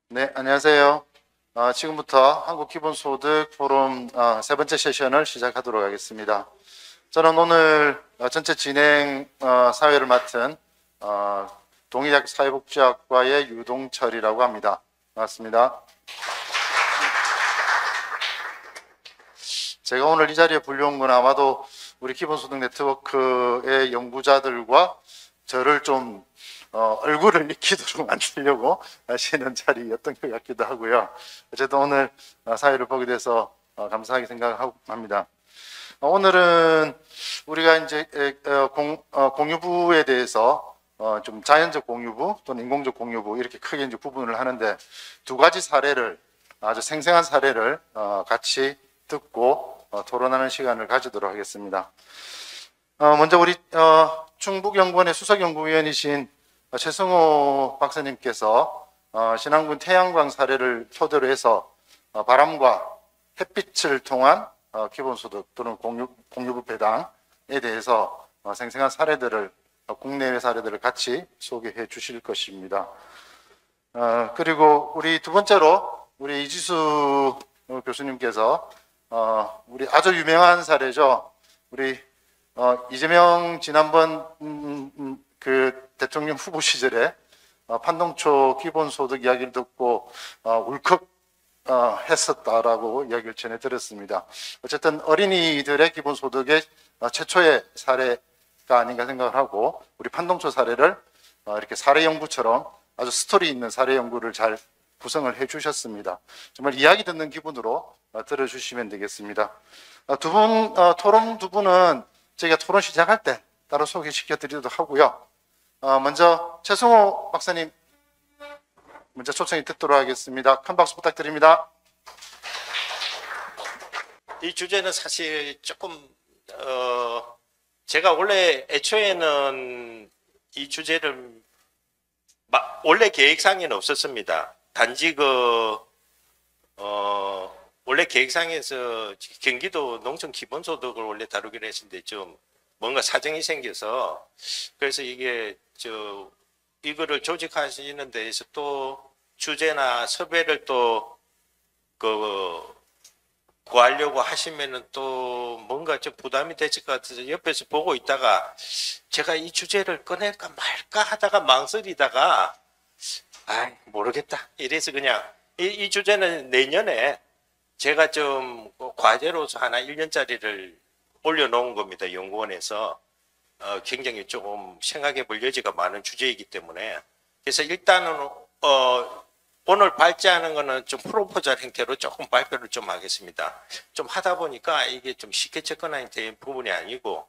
네, 안녕하세요. 지금부터 한국기본소득 포럼 세 번째 세션을 시작하도록 하겠습니다. 저는 오늘 전체 진행 사회를 맡은 동의대학 사회복지학과의 유동철이라고 합니다. 반갑습니다. 제가 오늘 이 자리에 불려온 건 아마도 우리 기본소득 네트워크의 연구자들과 저를 좀 얼굴을 익히도록 만들려고 하시는 자리였던 것 같기도 하고요. 어쨌든 오늘 사회를 보게 돼서 감사하게 생각합니다. 오늘은 우리가 이제 공유부에 대해서 좀 자연적 공유부 또는 인공적 공유부 이렇게 크게 이제 구분을 하는데 두 가지 사례를 아주 생생한 사례를 같이 듣고 토론하는 시간을 가지도록 하겠습니다. 먼저 우리 충북연구원의 수석연구위원이신 최승호 박사님께서 신안군 태양광 사례를 토대로 해서 바람과 햇빛을 통한 기본소득 또는 공유부 배당에 대해서 생생한 사례들을 국내외 사례들을 같이 소개해 주실 것입니다. 그리고 우리 두 번째로 우리 이지수 교수님께서 우리 아주 유명한 사례죠. 우리 이재명 지난번 그 대통령 후보 시절에 판동초 기본소득 이야기를 듣고 울컥 했었다라고 이야기를 전해 들었습니다. 어쨌든 어린이들의 기본소득의 최초의 사례가 아닌가 생각을 하고 우리 판동초 사례를 이렇게 사례 연구처럼 아주 스토리 있는 사례 연구를 잘 구성을 해 주셨습니다. 정말 이야기 듣는 기분으로 들어주시면 되겠습니다. 토론 두 분은 저희가 토론 시작할 때 따로 소개시켜 드리도록 하고요. 먼저 최승호 박사님 먼저 초청이 듣도록 하겠습니다. 큰 박수 부탁드립니다. 이 주제는 사실 조금 제가 원래 애초에는 이 주제를 원래 계획상에는 없었습니다. 단지 원래 계획상에서 경기도 농촌 기본소득을 원래 다루기로 했는데 좀 뭔가 사정이 생겨서 그래서 이거를 조직하시는 데에서 또 주제나 섭외를 또 구하려고 하시면은 또 뭔가 좀 부담이 되실 것 같아서 옆에서 보고 있다가 제가 이 주제를 꺼낼까 말까 하다가 망설이다가 모르겠다 이래서 그냥 이 주제는 내년에 제가 좀 과제로서 하나 1년짜리를 올려놓은 겁니다. 연구원에서 굉장히 조금 생각해 볼 여지가 많은 주제이기 때문에 그래서 일단은 오늘 발제하는 거는 좀 프로포절 형태로 조금 발표를 좀 하겠습니다. 좀 하다 보니까 이게 좀 쉽게 접근이 된 부분이 아니고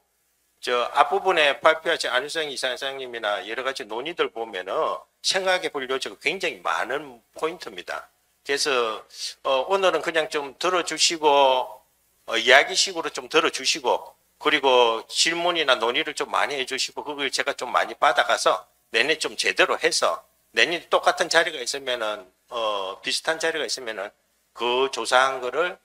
저 앞부분에 발표하신 안유성 이사장님이나 여러 가지 논의들 보면은 생각해 볼 여지가 굉장히 많은 포인트입니다. 그래서 오늘은 그냥 좀 들어주시고 이야기식으로 좀 들어주시고 그리고 질문이나 논의를 좀 많이 해주시고 그걸 제가 좀 많이 받아가서 내내 좀 제대로 해서 내년 똑같은 자리가 있으면은 비슷한 자리가 있으면은 그 조사한 거를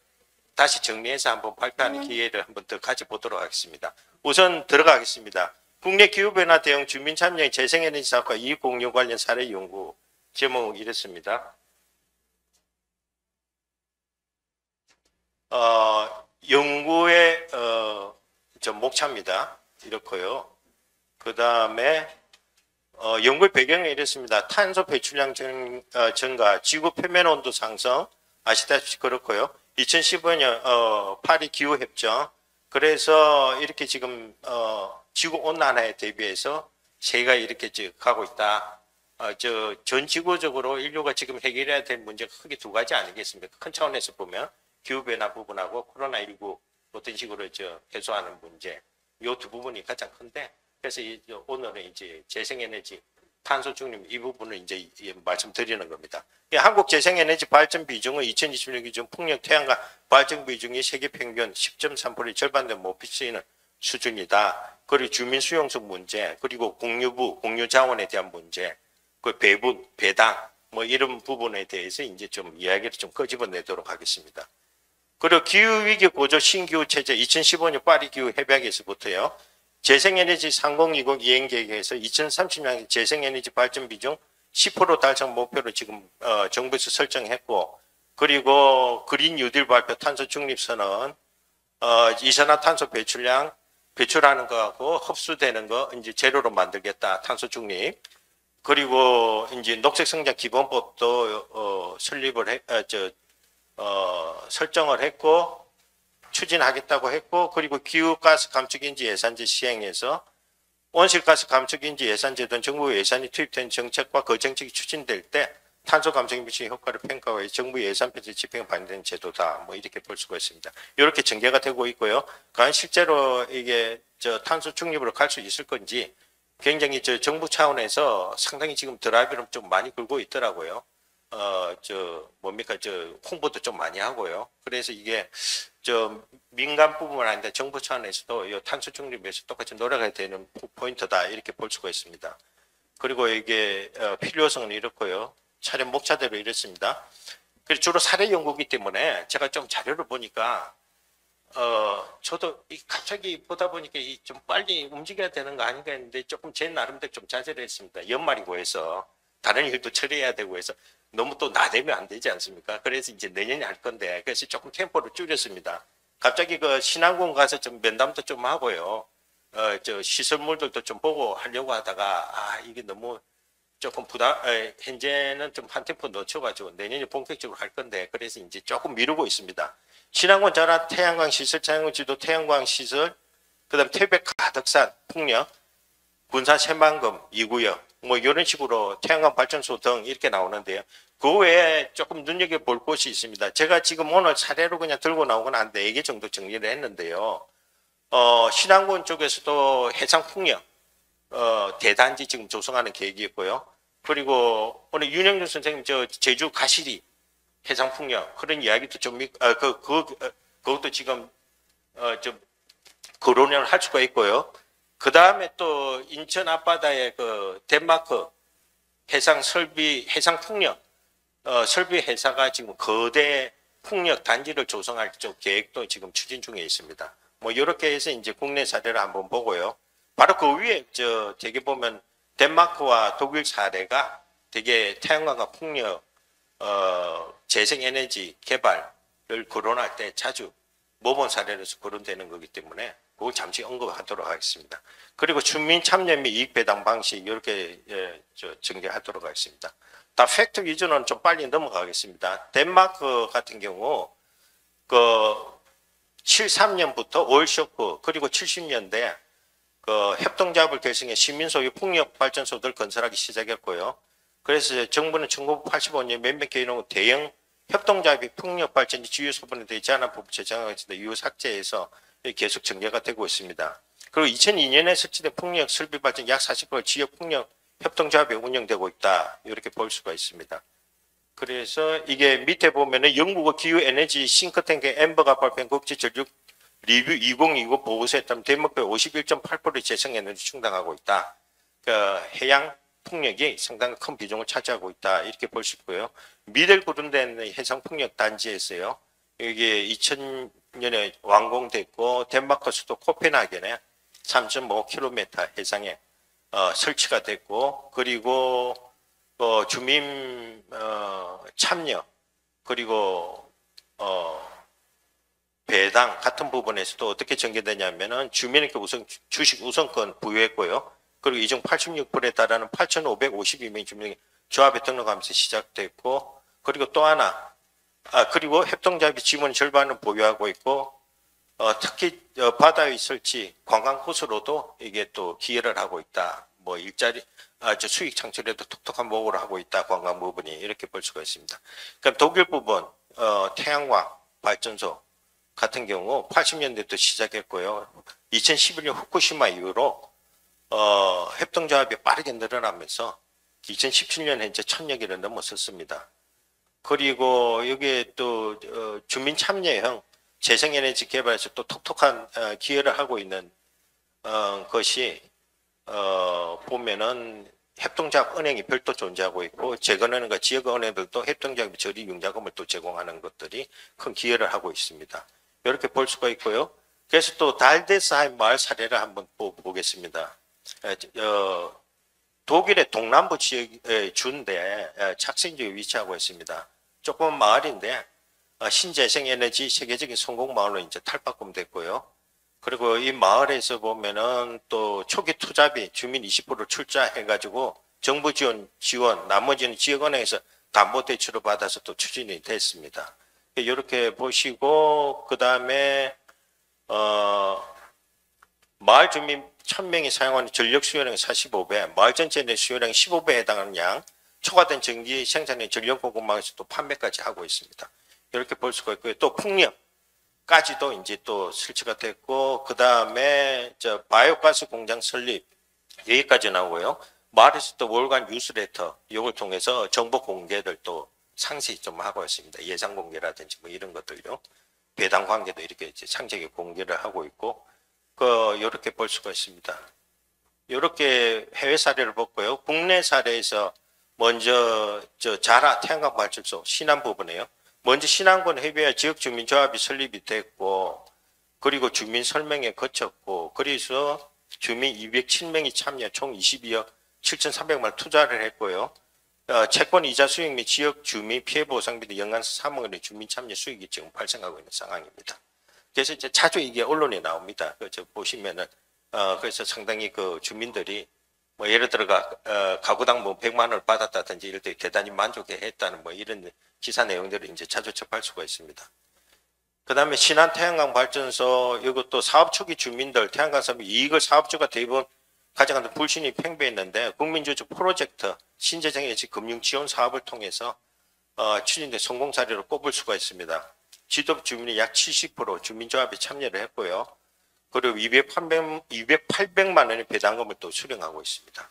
다시 정리해서 한번 발표하는 기회를 한번 더 가져보도록 하겠습니다. 우선 들어가겠습니다. 국내 기후변화 대응 주민참여의 재생에너지 사업과 이익공유 관련 사례 연구 제목 이렇습니다. 연구의 목차입니다. 이렇고요. 그 다음에 연구의 배경이 이렇습니다. 탄소 배출량 증가, 지구 표면 온도 상승 아시다시피 그렇고요. 2015년 파리 기후 협정. 그래서 이렇게 지금 지구 온난화에 대비해서 세계가 이렇게 가고 있다. 전 지구적으로 인류가 지금 해결해야 될 문제가 크게 두 가지 아니겠습니까? 큰 차원에서 보면 기후변화 부분하고 코로나19 어떤 식으로 해소하는 문제. 이 두 부분이 가장 큰데 그래서 오늘은 이제 재생에너지 탄소 중립 이 부분을 이제 말씀드리는 겁니다. 한국 재생에너지 발전 비중은 2020년 기준 풍력 태양광 발전 비중이 세계 평균 10.3%의 절반도 못 미치는 수준이다. 그리고 주민 수용성 문제, 그리고 공유부, 공유 자원에 대한 문제, 그 배분, 배당 뭐 이런 부분에 대해서 이제 좀 이야기를 좀 끄집어내도록 하겠습니다. 그리고 기후위기 고조 신기후 체제 2015년 파리 기후 협약에서부터요. 재생에너지 3020 이행계획에서 2030년 재생에너지 발전 비중 10% 달성 목표를 지금 정부에서 설정했고, 그리고 그린 뉴딜 발표 탄소 중립 선언, 이산화탄소 배출하는 거하고 흡수되는 거 이제 제로로 만들겠다, 탄소 중립. 그리고 이제 녹색 성장 기본법도 설정을 했고 추진하겠다고 했고, 그리고 기후가스 감축인지 예산제 시행해서 온실가스 감축인지 예산제든 정부 예산이 투입된 정책과 그 정책이 추진될 때 탄소 감축에 미치는 효과를 평가하여 정부 예산 편제 집행에 반영된 제도다. 뭐 이렇게 볼 수가 있습니다. 이렇게 전개가 되고 있고요. 과연 실제로 이게 탄소 중립으로 갈 수 있을 건지 굉장히 정부 차원에서 상당히 지금 드라이브를 좀 많이 걸고 있더라고요. 홍보도 좀 많이 하고요. 그래서 이게 민간 부분은 아닌데 정부 차원에서도 이 탄소 중립에서 똑같이 노력해야 되는 포인트다, 이렇게 볼 수가 있습니다. 그리고 이게 필요성은 이렇고요. 차례 목차대로 이렇습니다. 그리고 주로 사례 연구이기 때문에 제가 좀 자료를 보니까 저도 갑자기 보다 보니까 좀 빨리 움직여야 되는 거 아닌가 했는데 조금 제 나름대로 좀 자제를 했습니다. 연말이고 해서 다른 일도 처리해야 되고 해서 너무 또 나대면 안 되지 않습니까? 그래서 이제 내년에 할 건데, 그래서 조금 템포를 줄였습니다. 갑자기 그 신안군 가서 좀 면담도 좀 하고요. 시설물들도 좀 보고 하려고 하다가 이게 너무 조금 현재는 좀 한 템포 늦춰가지고 내년에 본격적으로 할 건데, 그래서 이제 조금 미루고 있습니다. 신안군 자라 태양광 시설, 자연광 지도 태양광 시설, 그 다음 태백 가덕산 풍력, 군산 새만금 2구역, 뭐 이런 식으로 태양광 발전소 등 이렇게 나오는데요. 그 외에 조금 눈여겨볼 곳이 있습니다. 제가 지금 오늘 사례로 그냥 들고 나오건 한 4개 정도 정리를 했는데요. 신안군 쪽에서도 해상풍력 대단지 지금 조성하는 계획이 있고요. 그리고 오늘 윤영준 선생님 제주 가시리 해상풍력 그런 이야기도 좀 그것도 지금 좀 거론을 할 수가 있고요. 그 다음에 또 인천 앞바다의 그 덴마크 해상풍력 설비 회사가 지금 거대 풍력 단지를 조성할 계획도 지금 추진 중에 있습니다. 뭐 이렇게 해서 이제 국내 사례를 한번 보고요. 바로 그 위에 되게 보면 덴마크와 독일 사례가 되게 태양광과 풍력 재생에너지 개발을 거론할 때 자주 모범 사례로서 거론되는 거기 때문에 그걸 잠시 언급하도록 하겠습니다. 그리고 주민 참여 및 이익 배당 방식 이렇게 전개하도록 하겠습니다. 다 팩트 위주는 좀 빨리 넘어가겠습니다. 덴마크 같은 경우 그 73년부터 오일쇼크 그리고 70년대 그 협동조합을 결성해 시민소유 풍력 발전소들 건설하기 시작했고요. 그래서 정부는 1985년 몇몇 개인의 대형 협동조합이 풍력 발전이 주요 소분에 되지 않은 부분 제정하겠습니다. 이후 삭제해서 계속 전개가 되고 있습니다. 그리고 2002년에 설치된 풍력 설비 발전 약 40% 지역 풍력 협동조합이 운영되고 있다. 이렇게 볼 수가 있습니다. 그래서 이게 밑에 보면은 영국의 기후에너지 싱크탱크 엠버가 발표한 국제전력 리뷰 2029 보고서에 따르면 덴마크의 51.8%의 재생에너지 충당하고 있다. 그러니까 해양 풍력이 상당히 큰 비중을 차지하고 있다. 이렇게 볼 수 있고요. 미델 구른된 해상 풍력 단지에서요. 이게 2000년에 완공됐고 덴마크 수도 코펜하겐에 3.5km 해상에 설치가 됐고, 그리고 주민 참여 그리고 배당 같은 부분에서도 어떻게 전개되냐면은 주민에게 주식 우선권 부여했고요. 그리고 이중 86%에 달하는 8,552명의 주민이 조합에 등록하면서 시작됐고, 그리고 또 하나 그리고 협동조합이 지분 절반을 보유하고 있고, 특히 바다의 설치 관광 코스로도 이게 또 기여를 하고 있다. 뭐 일자리 수익 창출에도 톡톡한 목을 하고 있다. 관광 부분이 이렇게 볼 수가 있습니다. 그럼 독일 부분 태양광 발전소 같은 경우 80년대부터 시작했고요. 2011년 후쿠시마 이후로 협동조합이 빠르게 늘어나면서 2017년 현재 1000여 개를 넘어섰습니다. 그리고 여기에 또 주민 참여형 재생에너지 개발에서 또 톡톡한 기여를 하고 있는 것이 보면은 협동조합 은행이 별도 존재하고 있고, 재건은행과 지역은행들도 협동조합이 저리 융자금을 또 제공하는 것들이 큰 기여를 하고 있습니다. 이렇게 볼 수가 있고요. 그래서 또 달데스하임 마을 사례를 한번 보겠습니다. 독일의 동남부 지역의 주인데 착신 지역에 위치하고 있습니다. 조그만 마을인데 신재생에너지 세계적인 성공 마을로 이제 탈바꿈됐고요. 그리고 이 마을에서 보면은 또 초기 투자비 주민 20% 출자해가지고 정부 지원, 나머지는 지역은행에서 담보대출을 받아서 또 추진이 됐습니다. 이렇게 보시고, 그 다음에, 마을 주민 1000명이 사용하는 전력 수요량이 45배, 마을 전체 내 수요량이 15배에 해당하는 양, 초과된 전기 생산의 전력 공급망에서 또 판매까지 하고 있습니다. 이렇게 볼 수가 있고요. 또 풍력까지도 이제 또 설치가 됐고, 그 다음에 바이오가스 공장 설립, 여기까지 나오고요. 마을에서 또 월간 뉴스레터, 이걸 통해서 정보 공개들 또 상세히 좀 하고 있습니다. 예상 공개라든지 뭐 이런 것들요. 배당 관계도 이렇게 이제 상세하게 공개를 하고 있고, 이렇게 볼 수가 있습니다. 이렇게 해외 사례를 봤고요. 국내 사례에서 먼저 자라 태양광 발전소 신안 부분에요. 먼저 신안군 해외 지역 주민조합이 설립이 됐고, 그리고 주민 설명회 거쳤고, 그래서 주민 207명이 참여, 총 22억 7,300만 투자를 했고요. 채권 이자 수익 및 지역 주민 피해 보상비 등 연간 3억 원의 주민 참여 수익이 지금 발생하고 있는 상황입니다. 그래서 이제 자주 이게 언론에 나옵니다. 보시면은 그래서 상당히 그 주민들이 뭐 예를 들어가 가구당 뭐 100만 원을 받았다든지 이럴 때 대단히 만족해했다는 뭐 이런 기사 내용들을 이제 자주 접할 수가 있습니다. 그 다음에 신안 태양광 발전소 이것도 사업 초기 주민들 태양광 사업의 이익을 사업주가 대부분 가져가는 불신이 팽배했는데 국민주주 프로젝트 신재생에너지 금융 지원 사업을 통해서 추진된 성공 사례로 꼽을 수가 있습니다. 지도 주민이 약 70% 주민조합에 참여를 했고요. 그리고 2,800만 원의 배당금을 또 수령하고 있습니다.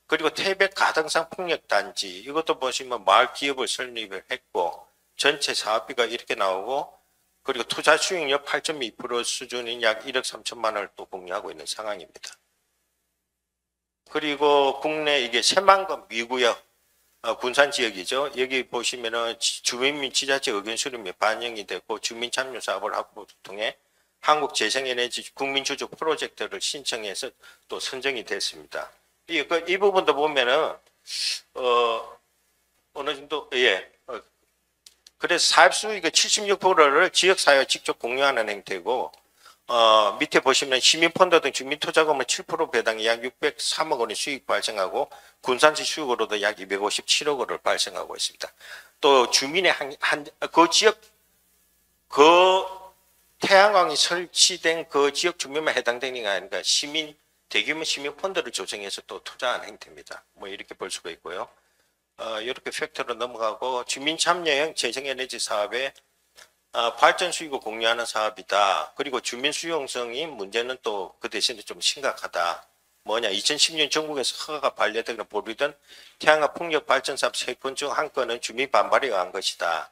그리고 태백 가등산 풍력단지 이것도 보시면 마을 기업을 설립을 했고 전체 사업비가 이렇게 나오고 그리고 투자 수익률 8.2% 수준인 약 1억 3천만 원을 또 공유하고 있는 상황입니다. 그리고 국내 이게 새만금 미구역 군산 지역이죠. 여기 보시면은 주민 및 지자체 의견 수렴이 반영이 됐고 주민 참여 사업을 확보를 통해 한국재생에너지 국민주주 프로젝트를 신청해서 또 선정이 됐습니다. 이 부분도 보면은 어느 정도 그래서 사업 수익의 76%를 지역사회와 직접 공유하는 행태고 밑에 보시면 시민펀드 등 주민투자금은 7% 배당이 약 603억 원의 수익 발생하고 군산시 수익으로도 약 257억 원을 발생하고 있습니다. 또 주민의 그 지역 태양광이 설치된 그 지역 주민만 해당되는 게 아니라 대규모 시민펀드를 조성해서 또 투자한 행태입니다. 뭐 이렇게 볼 수가 있고요. 이렇게 팩트로 넘어가고 주민 참여형 재생에너지 사업에 발전 수익을 공유하는 사업이다. 그리고 주민 수용성이 문제는 또 그 대신에 좀 심각하다. 뭐냐 2010년 전국에서 허가가 반려되거나 보류된 태양광 풍력 발전 사업 3건 중 한 건은 주민 반발에 의한 것이다.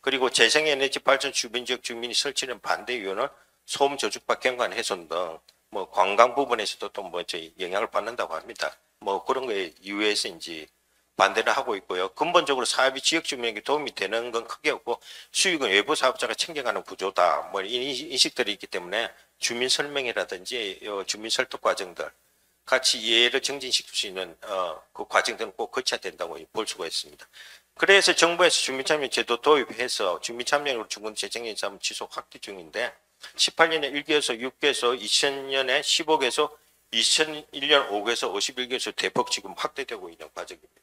그리고 재생에너지 발전 주민 지역 주민이 설치는 반대 이유는 소음 저주파 경관 훼손 등 뭐 관광 부분에서도 또 뭐 영향을 받는다고 합니다. 뭐 그런 거에 이유에서인지 반대를 하고 있고요. 근본적으로 사업이 지역 주민에게 도움이 되는 건 크게 없고 수익은 외부 사업자가 챙겨가는 구조다. 뭐 인식들이 있기 때문에 주민 설명이라든지 주민 설득 과정들 같이 이해를 정진시킬 수 있는 그 과정들은 꼭 거쳐야 된다고 볼 수가 있습니다. 그래서 정부에서 주민참여 제도 도입해서 주민참여로 중간 재정에서 한번 지속 확대 중인데 18년에 1개에서 6개에서 2000년에 15개에서 2001년 5개에서 51개에서 대폭 지금 확대되고 있는 과정입니다.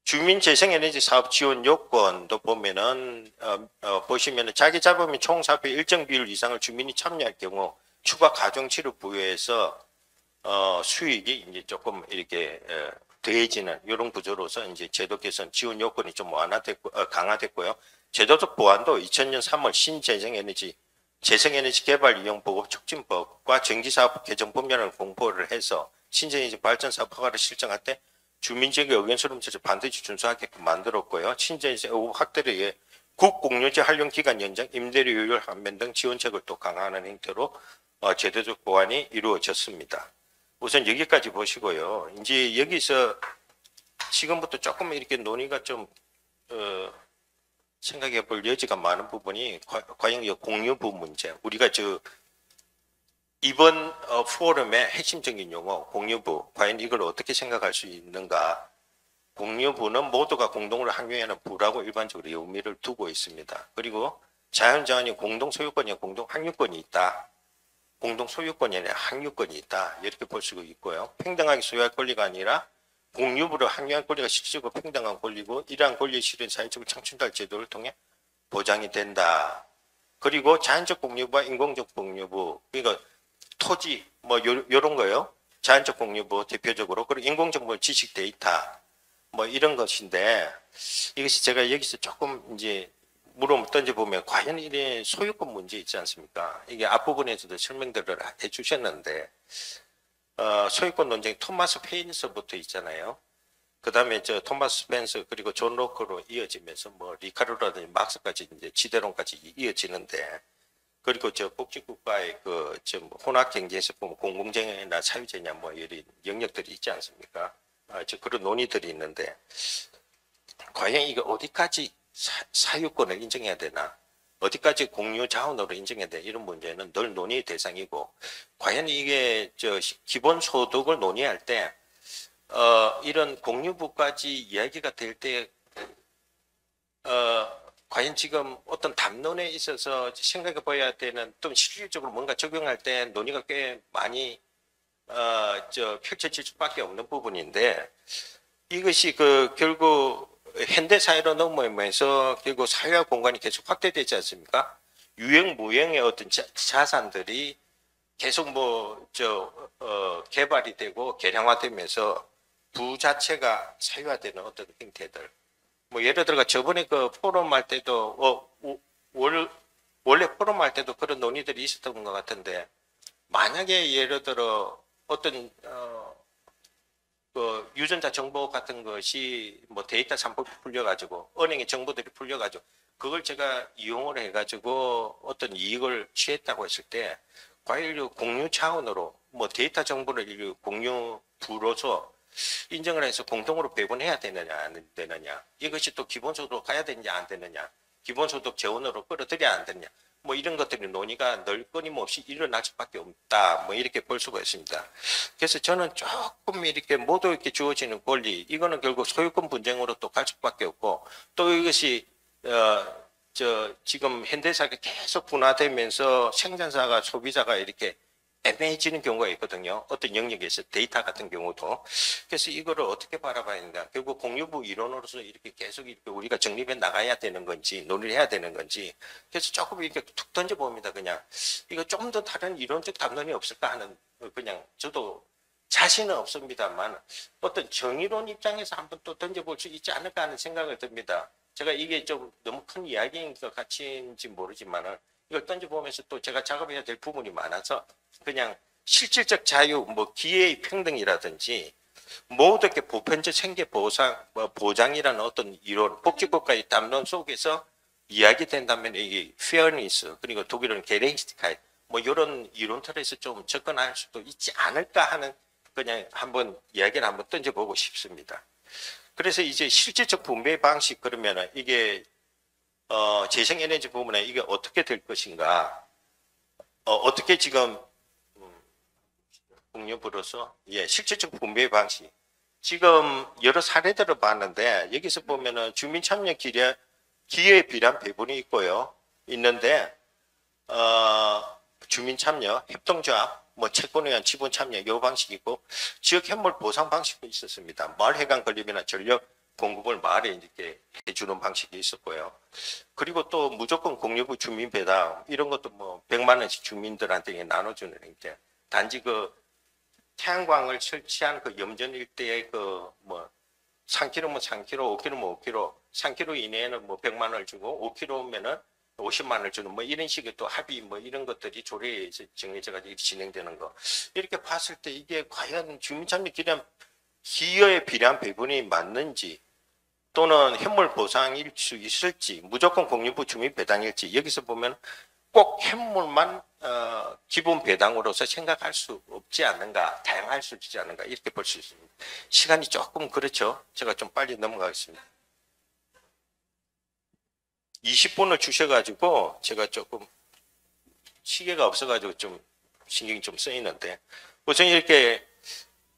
주민재생에너지 사업 지원 요건도 보면은 보시면은 자기 잡으면 총 사업의 일정 비율 이상을 주민이 참여할 경우 추가 가중치를 부여해서 수익이 이제 조금 이렇게 더해지는 이런 구조로서 이제 제도 개선 지원 요건이 좀 완화됐고 강화됐고요. 제도적 보완도 2000년 3월 재생에너지 개발 이용 보급 촉진법과 전기사업 개정 법령을 공포를 해서 신재에너지 발전 사업 허가를 실정할 때 주민지역의 의견 수렴 제도 반드시 준수하게끔 만들었고요. 신재에너지 확대를 위해 국공유지 활용 기간 연장, 임대료율 감면 등 지원책을 또 강화하는 행태로 제도적 보완이 이루어졌습니다. 우선 여기까지 보시고요. 이제 여기서 지금부터 조금 이렇게 논의가 좀 생각해 볼 여지가 많은 부분이 과연 이 공유부 문제, 우리가 이번 포럼의 핵심적인 용어 공유부, 과연 이걸 어떻게 생각할 수 있는가? 공유부는 모두가 공동으로 항유하는 부라고 일반적으로 의미를 두고 있습니다. 그리고 자연자원이 공동 소유권이나 공동 항유권이 있다. 공동 소유권이 아니라 항유권이 있다. 이렇게 볼 수 있고요. 평등하게 소유할 권리가 아니라 공유부로 항유할 권리가 실질적으로 평등한 권리고 이러한 권리의 실현 사회적으로 창출될 제도를 통해 보장이 된다. 그리고 자연적 공유부와 인공적 공유부, 그러니까 토지 뭐 요런 거요. 자연적 공유부 대표적으로, 그리고 인공적 뭐 지식 데이터 뭐 이런 것인데, 이것이 제가 여기서 조금 이제 물어 던져보면 과연 이게 소유권 문제 있지 않습니까? 이게 앞부분에서도 설명들을 해주셨는데 소유권 논쟁이 토마스 페인서부터 있잖아요. 그 다음에 저 토마스 스펜서 그리고 존 로커로 이어지면서 뭐 리카르라든지 막스까지 이제 지대론까지 이어지는데, 그리고 저 복지국가의 그저 혼합 경제에서 보면 공공재냐나 사유재냐 뭐 이런 영역들이 있지 않습니까? 저 그런 논의들이 있는데, 과연 이게 어디까지 사유권을 인정해야 되나? 어디까지 공유 자원으로 인정해야 되나? 이런 문제는 늘 논의 대상이고, 과연 이게 저 기본 소득을 논의할 때 이런 공유부까지 이야기가 될 때 과연 지금 어떤 담론에 있어서 생각해 봐야 되는, 또 실질적으로 뭔가 적용할 때 논의가 꽤 많이 펼쳐질 수밖에 없는 부분인데, 이것이 결국 현대 사회로 넘어오면서 결국 사회와 공간이 계속 확대되지 않습니까? 유형 무형의 어떤 자산들이 계속 개발이 되고 개량화되면서 부 자체가 사유화되는 어떤 형태들. 뭐 예를 들어 저번에 그 포럼 할 때도 원래 포럼 할 때도 그런 논의들이 있었던 것 같은데, 만약에 예를 들어 어떤 그 유전자 정보 같은 것이 뭐 데이터 산법이 풀려가지고 은행의 정보들이 풀려가지고 그걸 제가 이용을 해가지고 어떤 이익을 취했다고 했을 때, 과연 공유 차원으로 뭐 데이터 정보를 공유 부로서 인정을 해서 공동으로 배분해야 되느냐 안 되느냐, 이것이 또 기본소득으로 가야 되느냐 안 되느냐, 기본소득 재원으로 끌어들여야 안 되느냐, 뭐 이런 것들이 논의가 늘 끊임없이 일어날 수밖에 없다, 뭐 이렇게 볼 수가 있습니다. 그래서 저는 조금 이렇게 모두에게 주어지는 권리, 이거는 결국 소유권 분쟁으로 또 갈 수밖에 없고, 또 이것이 지금 현대사가 계속 분화되면서 생산자가 소비자가 이렇게 애매해지는 경우가 있거든요. 어떤 영역에서 데이터 같은 경우도. 그래서 이거를 어떻게 바라봐야 되는가. 결국 공유부 이론으로서 이렇게 계속 이렇게 우리가 정립해 나가야 되는 건지, 논의를 해야 되는 건지. 그래서 조금 이렇게 툭 던져봅니다. 그냥 이거 좀 더 다른 이론적 담론이 없을까 하는, 그냥 저도 자신은 없습니다만 어떤 정의론 입장에서 한번 또 던져볼 수 있지 않을까 하는 생각을 듭니다. 제가 이게 좀 너무 큰 이야기인 것 같은지 모르지만은 이걸 던져보면서 또 제가 작업해야 될 부분이 많아서 그냥 실질적 자유, 뭐 기회의 평등이라든지 모두에게 보편적 생계 보상, 보장이라는 어떤 이론, 복지국가의 담론 속에서 이야기된다면 이게 페어니스, 그리고 독일어는 게레히스티카이, 뭐 이런 이론 틀에서 좀 접근할 수도 있지 않을까 하는, 그냥 한번 이야기를 한번 던져보고 싶습니다. 그래서 이제 실질적 분배 방식, 그러면은 이게 재생에너지 부분에 이게 어떻게 될 것인가, 어떻게 지금 공유부로서 실질적 분배 방식, 지금 여러 사례들을 봤는데 여기서 보면은 주민 참여 기회에 비례한 배분이 있는데 주민 참여, 협동조합, 뭐 채권에 의한 지분 참여 요 방식이 있고, 지역 현물 보상 방식도 있었습니다. 마을 해관 건립이나 전력 공급을 마을에 이렇게 해주는 방식이 있었고요. 그리고 또 무조건 공유부 주민 배당 이런 것도 뭐 100만 원씩 주민들한테 나눠주는 게, 단지 그 태양광을 설치한 그 염전 일대의 그 뭐 3km면 3km, 5km면 5km, 3km 이내에는 뭐 100만 원을 주고 5km면은 50만 원을 주는 뭐 이런 식의 또 합의 뭐 이런 것들이 조례에서 정해져가 진행되는 거, 이렇게 봤을 때 이게 과연 주민참여 기여에 비례한 배분이 맞는지, 또는 현물 보상일 수 있을지, 무조건 공유부 주민 배당일지, 여기서 보면 꼭 현물만 기본 배당으로서 생각할 수 없지 않는가, 다양할 수 있지 않는가, 이렇게 볼 수 있습니다. 시간이 조금 그렇죠. 제가 좀 빨리 넘어가겠습니다. 20분을 주셔가지고 제가 조금 시계가 없어가지고 좀 신경이 좀 쓰이는데 우선 이렇게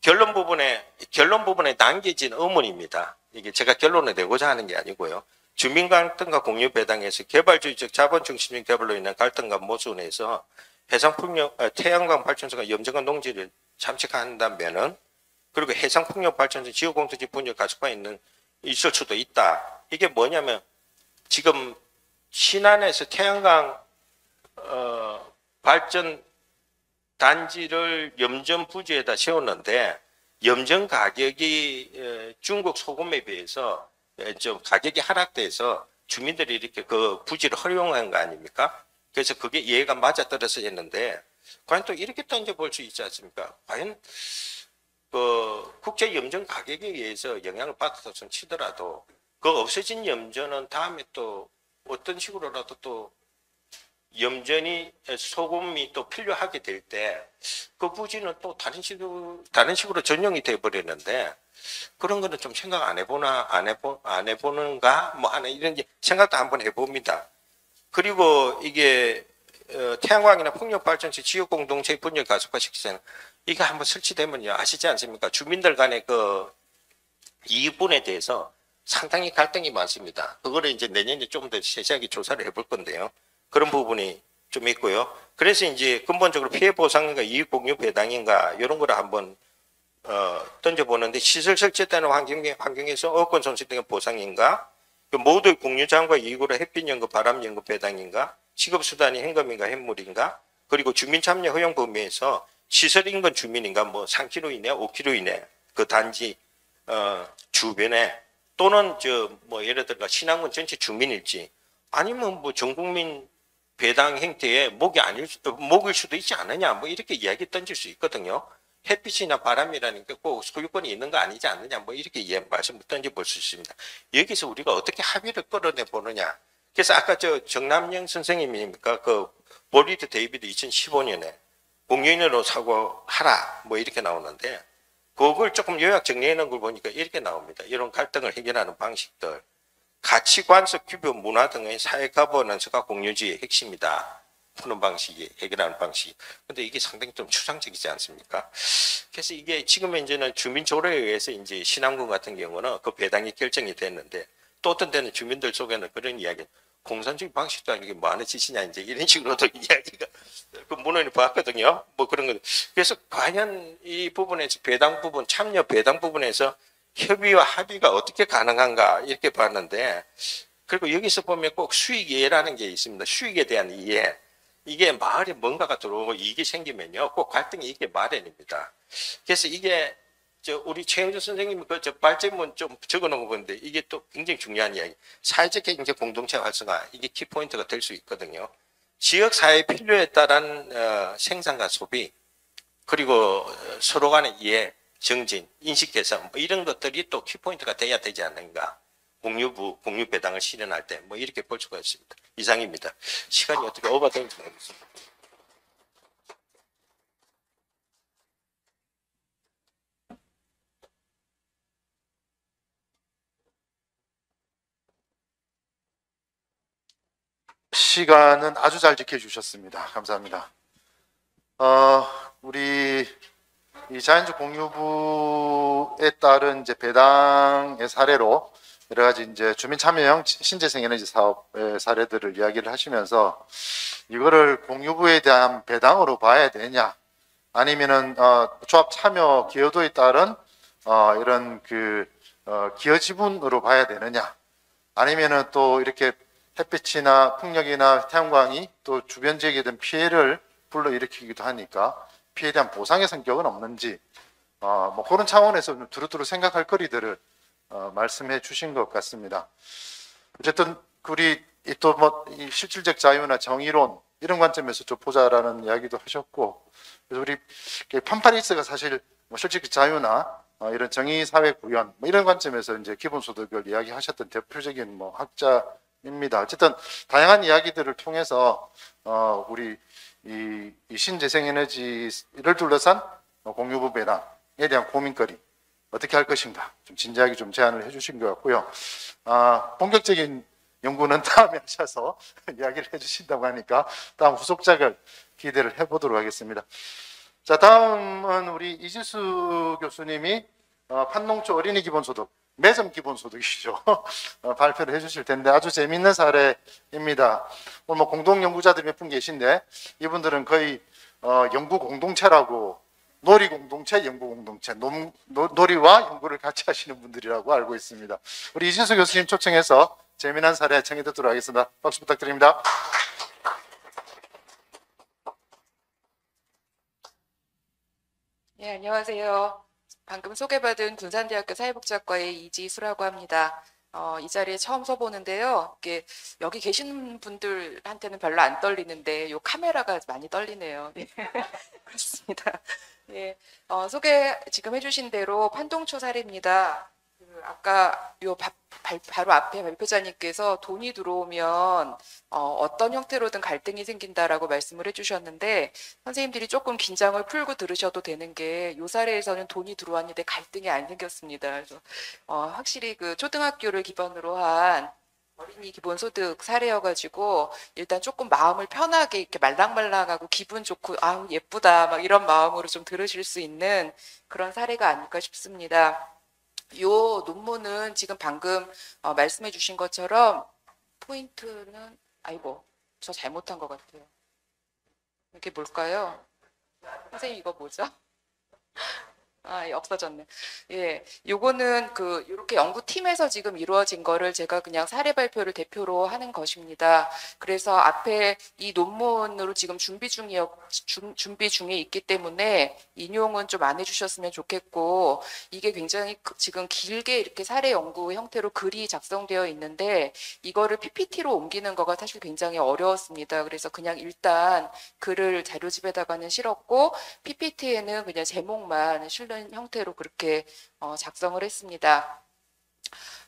결론 부분에 남겨진 의문입니다. 이게 제가 결론을 내고자 하는 게 아니고요. 주민 갈등과 공유 배당에서 개발주의적 자본 중심적 개발로 인한 갈등과 모순에서 태양광 발전소가 염전과 농지를 잠식한다면은 그리고 해상풍력 발전소 지역공동체 분열 가속화 있을 수도 있다. 이게 뭐냐면 지금 신안에서 태양광 발전 단지를 염전 부지에다 세웠는데 염전 가격이 중국 소금에 비해서 좀 가격이 하락돼서 주민들이 이렇게 그 부지를 활용한 거 아닙니까? 그래서 그게 이해가 맞아떨어서 했는데 과연 또 이렇게 던져볼 수 있지 않습니까? 과연 그 국제 염전 가격에 의해서 영향을 받아서 치더라도 그 없어진 염전은 다음에 또 어떤 식으로라도 또 염전이 소금이 또 필요하게 될 때 그 부지는 또 다른 식으로 전용이 돼 버리는데 그런 거는 좀 생각 안 해보는가 뭐 하는 이런 생각도 한번 해봅니다. 그리고 이게 태양광이나 풍력 발전소 지역 공동체 분열 가속화 시키잖아요. 이거 한번 설치되면요 아시지 않습니까? 주민들 간의 그 이익분에 대해서 상당히 갈등이 많습니다. 그거를 이제 내년에 좀 더 세세하게 조사를 해볼 건데요. 그런 부분이 좀 있고요. 그래서 이제 근본적으로 피해 보상인가 이익 공유 배당인가 이런 거를 한번 던져보는데 시설 설치되는 환경에서 어권 손실 등의 보상인가 그 모두의 공유 자원과 이익으로 햇빛 연금, 바람 연금 배당인가 식업 수단이 현금인가 현물인가 그리고 주민 참여 허용 범위에서 시설 인근 주민인가 뭐 3km 이내, 5km 이내 그 단지 주변에 또는 뭐 예를 들어 신안군 전체 주민일지 아니면 뭐 전국민 배당 행태에 목일 수도 있지 않느냐 뭐 이렇게 이야기 던질 수 있거든요. 햇빛이나 바람이라는 게 꼭 소유권이 있는 거 아니지 않느냐 뭐 이렇게 말씀을 던져볼 수 있습니다. 여기서 우리가 어떻게 합의를 끌어내 보느냐. 그래서 아까 정남영 선생님입니까? 그 볼리드 데이비드 2015년에 공유인으로 사고하라 뭐 이렇게 나오는데 그걸 조금 요약 정리해 놓은 걸 보니까 이렇게 나옵니다. 이런 갈등을 해결하는 방식들. 가치 관습, 규범, 문화 등의 사회 가버넌스가 공유주의의 핵심이다. 푸는 방식이, 해결하는 방식. 근데 이게 상당히 좀 추상적이지 않습니까? 그래서 이게 지금 이제는 주민조례에 의해서 이제 신안군 같은 경우는 그 배당이 결정이 됐는데 또 어떤 데는 주민들 속에는 그런 이야기, 공산주의 방식도 아니고 뭐 하는 짓이냐 이제 이런 식으로도 이야기가 그 문헌을 봤거든요. 뭐 그런 거. 그래서 과연 이 부분에서 배당 부분, 참여 배당 부분에서 협의와 합의가 어떻게 가능한가 이렇게 봤는데 그리고 여기서 보면 꼭 수익 이해라는 게 있습니다. 수익에 대한 이해. 이게 마을에 뭔가가 들어오고 이익이 생기면요 꼭 갈등이 있게 마련입니다. 그래서 이게 우리 최영주 선생님이 그 발제문 좀 적어놓은 거 보는데 이게 또 굉장히 중요한 이야기. 사회적 경제 공동체 활성화 이게 키포인트가 될 수 있거든요. 지역 사회 필요에 따른 생산과 소비 그리고 서로 간의 이해 정진, 인식 개선 뭐 이런 것들이 또 키포인트가 돼야 되지 않는가. 공유 배당을 실현할 때 뭐 이렇게 볼 수가 있습니다. 이상입니다. 시간이 어떻게 오버되는지 모르겠습니다. 시간은 아주 잘 지켜주셨습니다. 감사합니다. 우리 이 자연적 공유부에 따른 이제 배당의 사례로 여러 가지 이제 주민 참여형 신재생 에너지 사업의 사례들을 이야기를 하시면서 이거를 공유부에 대한 배당으로 봐야 되냐, 아니면은 조합 참여 기여도에 따른 이런 기여 지분으로 봐야 되느냐, 아니면은 또 이렇게 햇빛이나 풍력이나 태양광이 또 주변 지역에 대한 피해를 불러일으키기도 하니까 피해에 대한 보상의 성격은 없는지 뭐 그런 차원에서 좀 두루두루 생각할 거리들을 말씀해 주신 것 같습니다. 어쨌든 우리 또 뭐 실질적 자유나 정의론 이런 관점에서 좀 보자라는 이야기도 하셨고, 그래서 우리 판파리스가 사실 뭐 실질적 자유나 이런 정의 사회 구현 뭐 이런 관점에서 이제 기본소득을 이야기하셨던 대표적인 뭐 학자입니다. 어쨌든 다양한 이야기들을 통해서 우리 이 신재생에너지를 둘러싼 공유부 배당에 대한 고민거리 어떻게 할 것인가 좀 진지하게 좀 제안을 해주신 것 같고요. 본격적인 연구는 다음에 하셔서 이야기를 해주신다고 하니까 다음 후속작을 기대를 해보도록 하겠습니다. 자, 다음은 우리 이지수 교수님이 판농초 어린이 기본소득, 매점 기본소득이시죠. 발표를 해주실 텐데 아주 재미있는 사례입니다. 오늘 뭐 공동연구자들이 몇 분 계신데 이분들은 거의 연구 공동체라고, 놀이 공동체, 연구 공동체, 놀이와 연구를 같이 하시는 분들이라고 알고 있습니다. 우리 이지수 교수님 초청해서 재미난 사례 청해 듣도록 하겠습니다. 박수 부탁드립니다. 예, 안녕하세요. 방금 소개받은 군산대학교 사회복지학과의 이지수라고 합니다. 이 자리에 처음 서보는데요. 이게 여기 계신 분들한테는 별로 안 떨리는데 요 카메라가 많이 떨리네요. 네. 그렇습니다. 예, 소개 지금 해주신 대로 판동초 사례입니다. 아까 바로 앞에 발표자님께서 돈이 들어오면 어떤 형태로든 갈등이 생긴다라고 말씀을 해주셨는데 선생님들이 조금 긴장을 풀고 들으셔도 되는 게 이 사례에서는 돈이 들어왔는데 갈등이 안 생겼습니다. 그래서 확실히 그 초등학교를 기반으로 한 어린이 기본소득 사례여가지고 일단 조금 마음을 편하게 이렇게 말랑말랑하고 기분 좋고 아우 예쁘다 막 이런 마음으로 좀 들으실 수 있는 그런 사례가 아닐까 싶습니다. 요 논문은 지금 방금 말씀해 주신 것처럼 포인트는 아이고 저 잘못한 것 같아요. 이게 뭘까요? 선생님 이거 뭐죠? 예, 없어졌네. 예, 요거는 요렇게 연구팀에서 지금 이루어진 거를 제가 그냥 사례 발표를 대표로 하는 것입니다. 그래서 앞에 이 논문으로 지금 준비 중에 있기 때문에 인용은 좀 안 해주셨으면 좋겠고, 이게 굉장히 지금 길게 이렇게 사례 연구 형태로 글이 작성되어 있는데, 이거를 PPT로 옮기는 거가 사실 굉장히 어려웠습니다. 그래서 그냥 일단 글을 자료집에다가는 실었고, PPT에는 그냥 제목만 실는 형태로 그렇게 작성을 했습니다.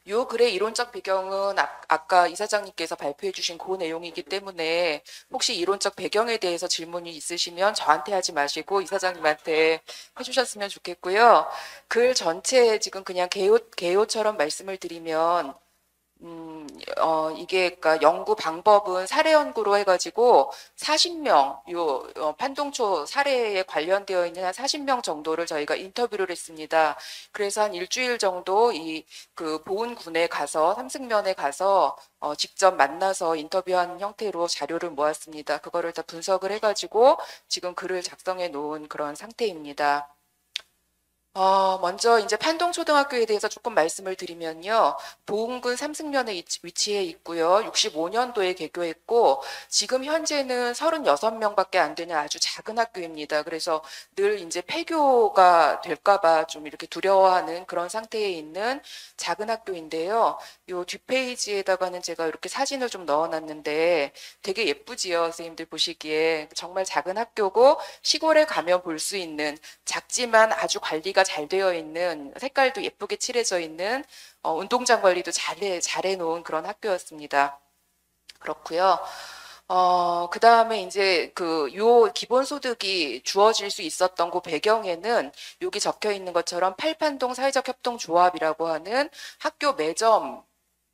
요 글의 이론적 배경은 아까 이사장님께서 발표해 주신 그 내용이기 때문에 혹시 이론적 배경에 대해서 질문이 있으시면 저한테 하지 마시고 이사장님한테 해주셨으면 좋겠고요. 글 전체 지금 그냥 개요처럼 말씀을 드리면 이게, 그러니까 연구 방법은 사례 연구로 해가지고 40명, 판동초 사례에 관련되어 있는 한 40명 정도를 저희가 인터뷰를 했습니다. 그래서 한 일주일 정도 보은군에 가서, 삼승면에 가서, 직접 만나서 인터뷰한 형태로 자료를 모았습니다. 그거를 다 분석을 해가지고 지금 글을 작성해 놓은 그런 상태입니다. 먼저 이제 판동초등학교에 대해서 조금 말씀을 드리면요. 보은군 삼승면에 위치해 있고요. 65년도에 개교했고 지금 현재는 36명밖에 안 되는 아주 작은 학교입니다. 그래서 늘 이제 폐교가 될까 봐 좀 이렇게 두려워하는 그런 상태에 있는 작은 학교인데요. 요 뒷페이지에다가는 제가 이렇게 사진을 좀 넣어놨는데 되게 예쁘지요. 선생님들 보시기에. 정말 작은 학교고 시골에 가면 볼 수 있는 작지만 아주 관리가 잘 되어 있는 색깔도 예쁘게 칠해져 있는 운동장 관리도 잘해 놓은 그런 학교였습니다. 그렇고요. 그 다음에 이제 요 기본소득이 주어질 수 있었던 그 배경에는 여기 적혀 있는 것처럼 팔판동 사회적 협동조합이라고 하는 학교 매점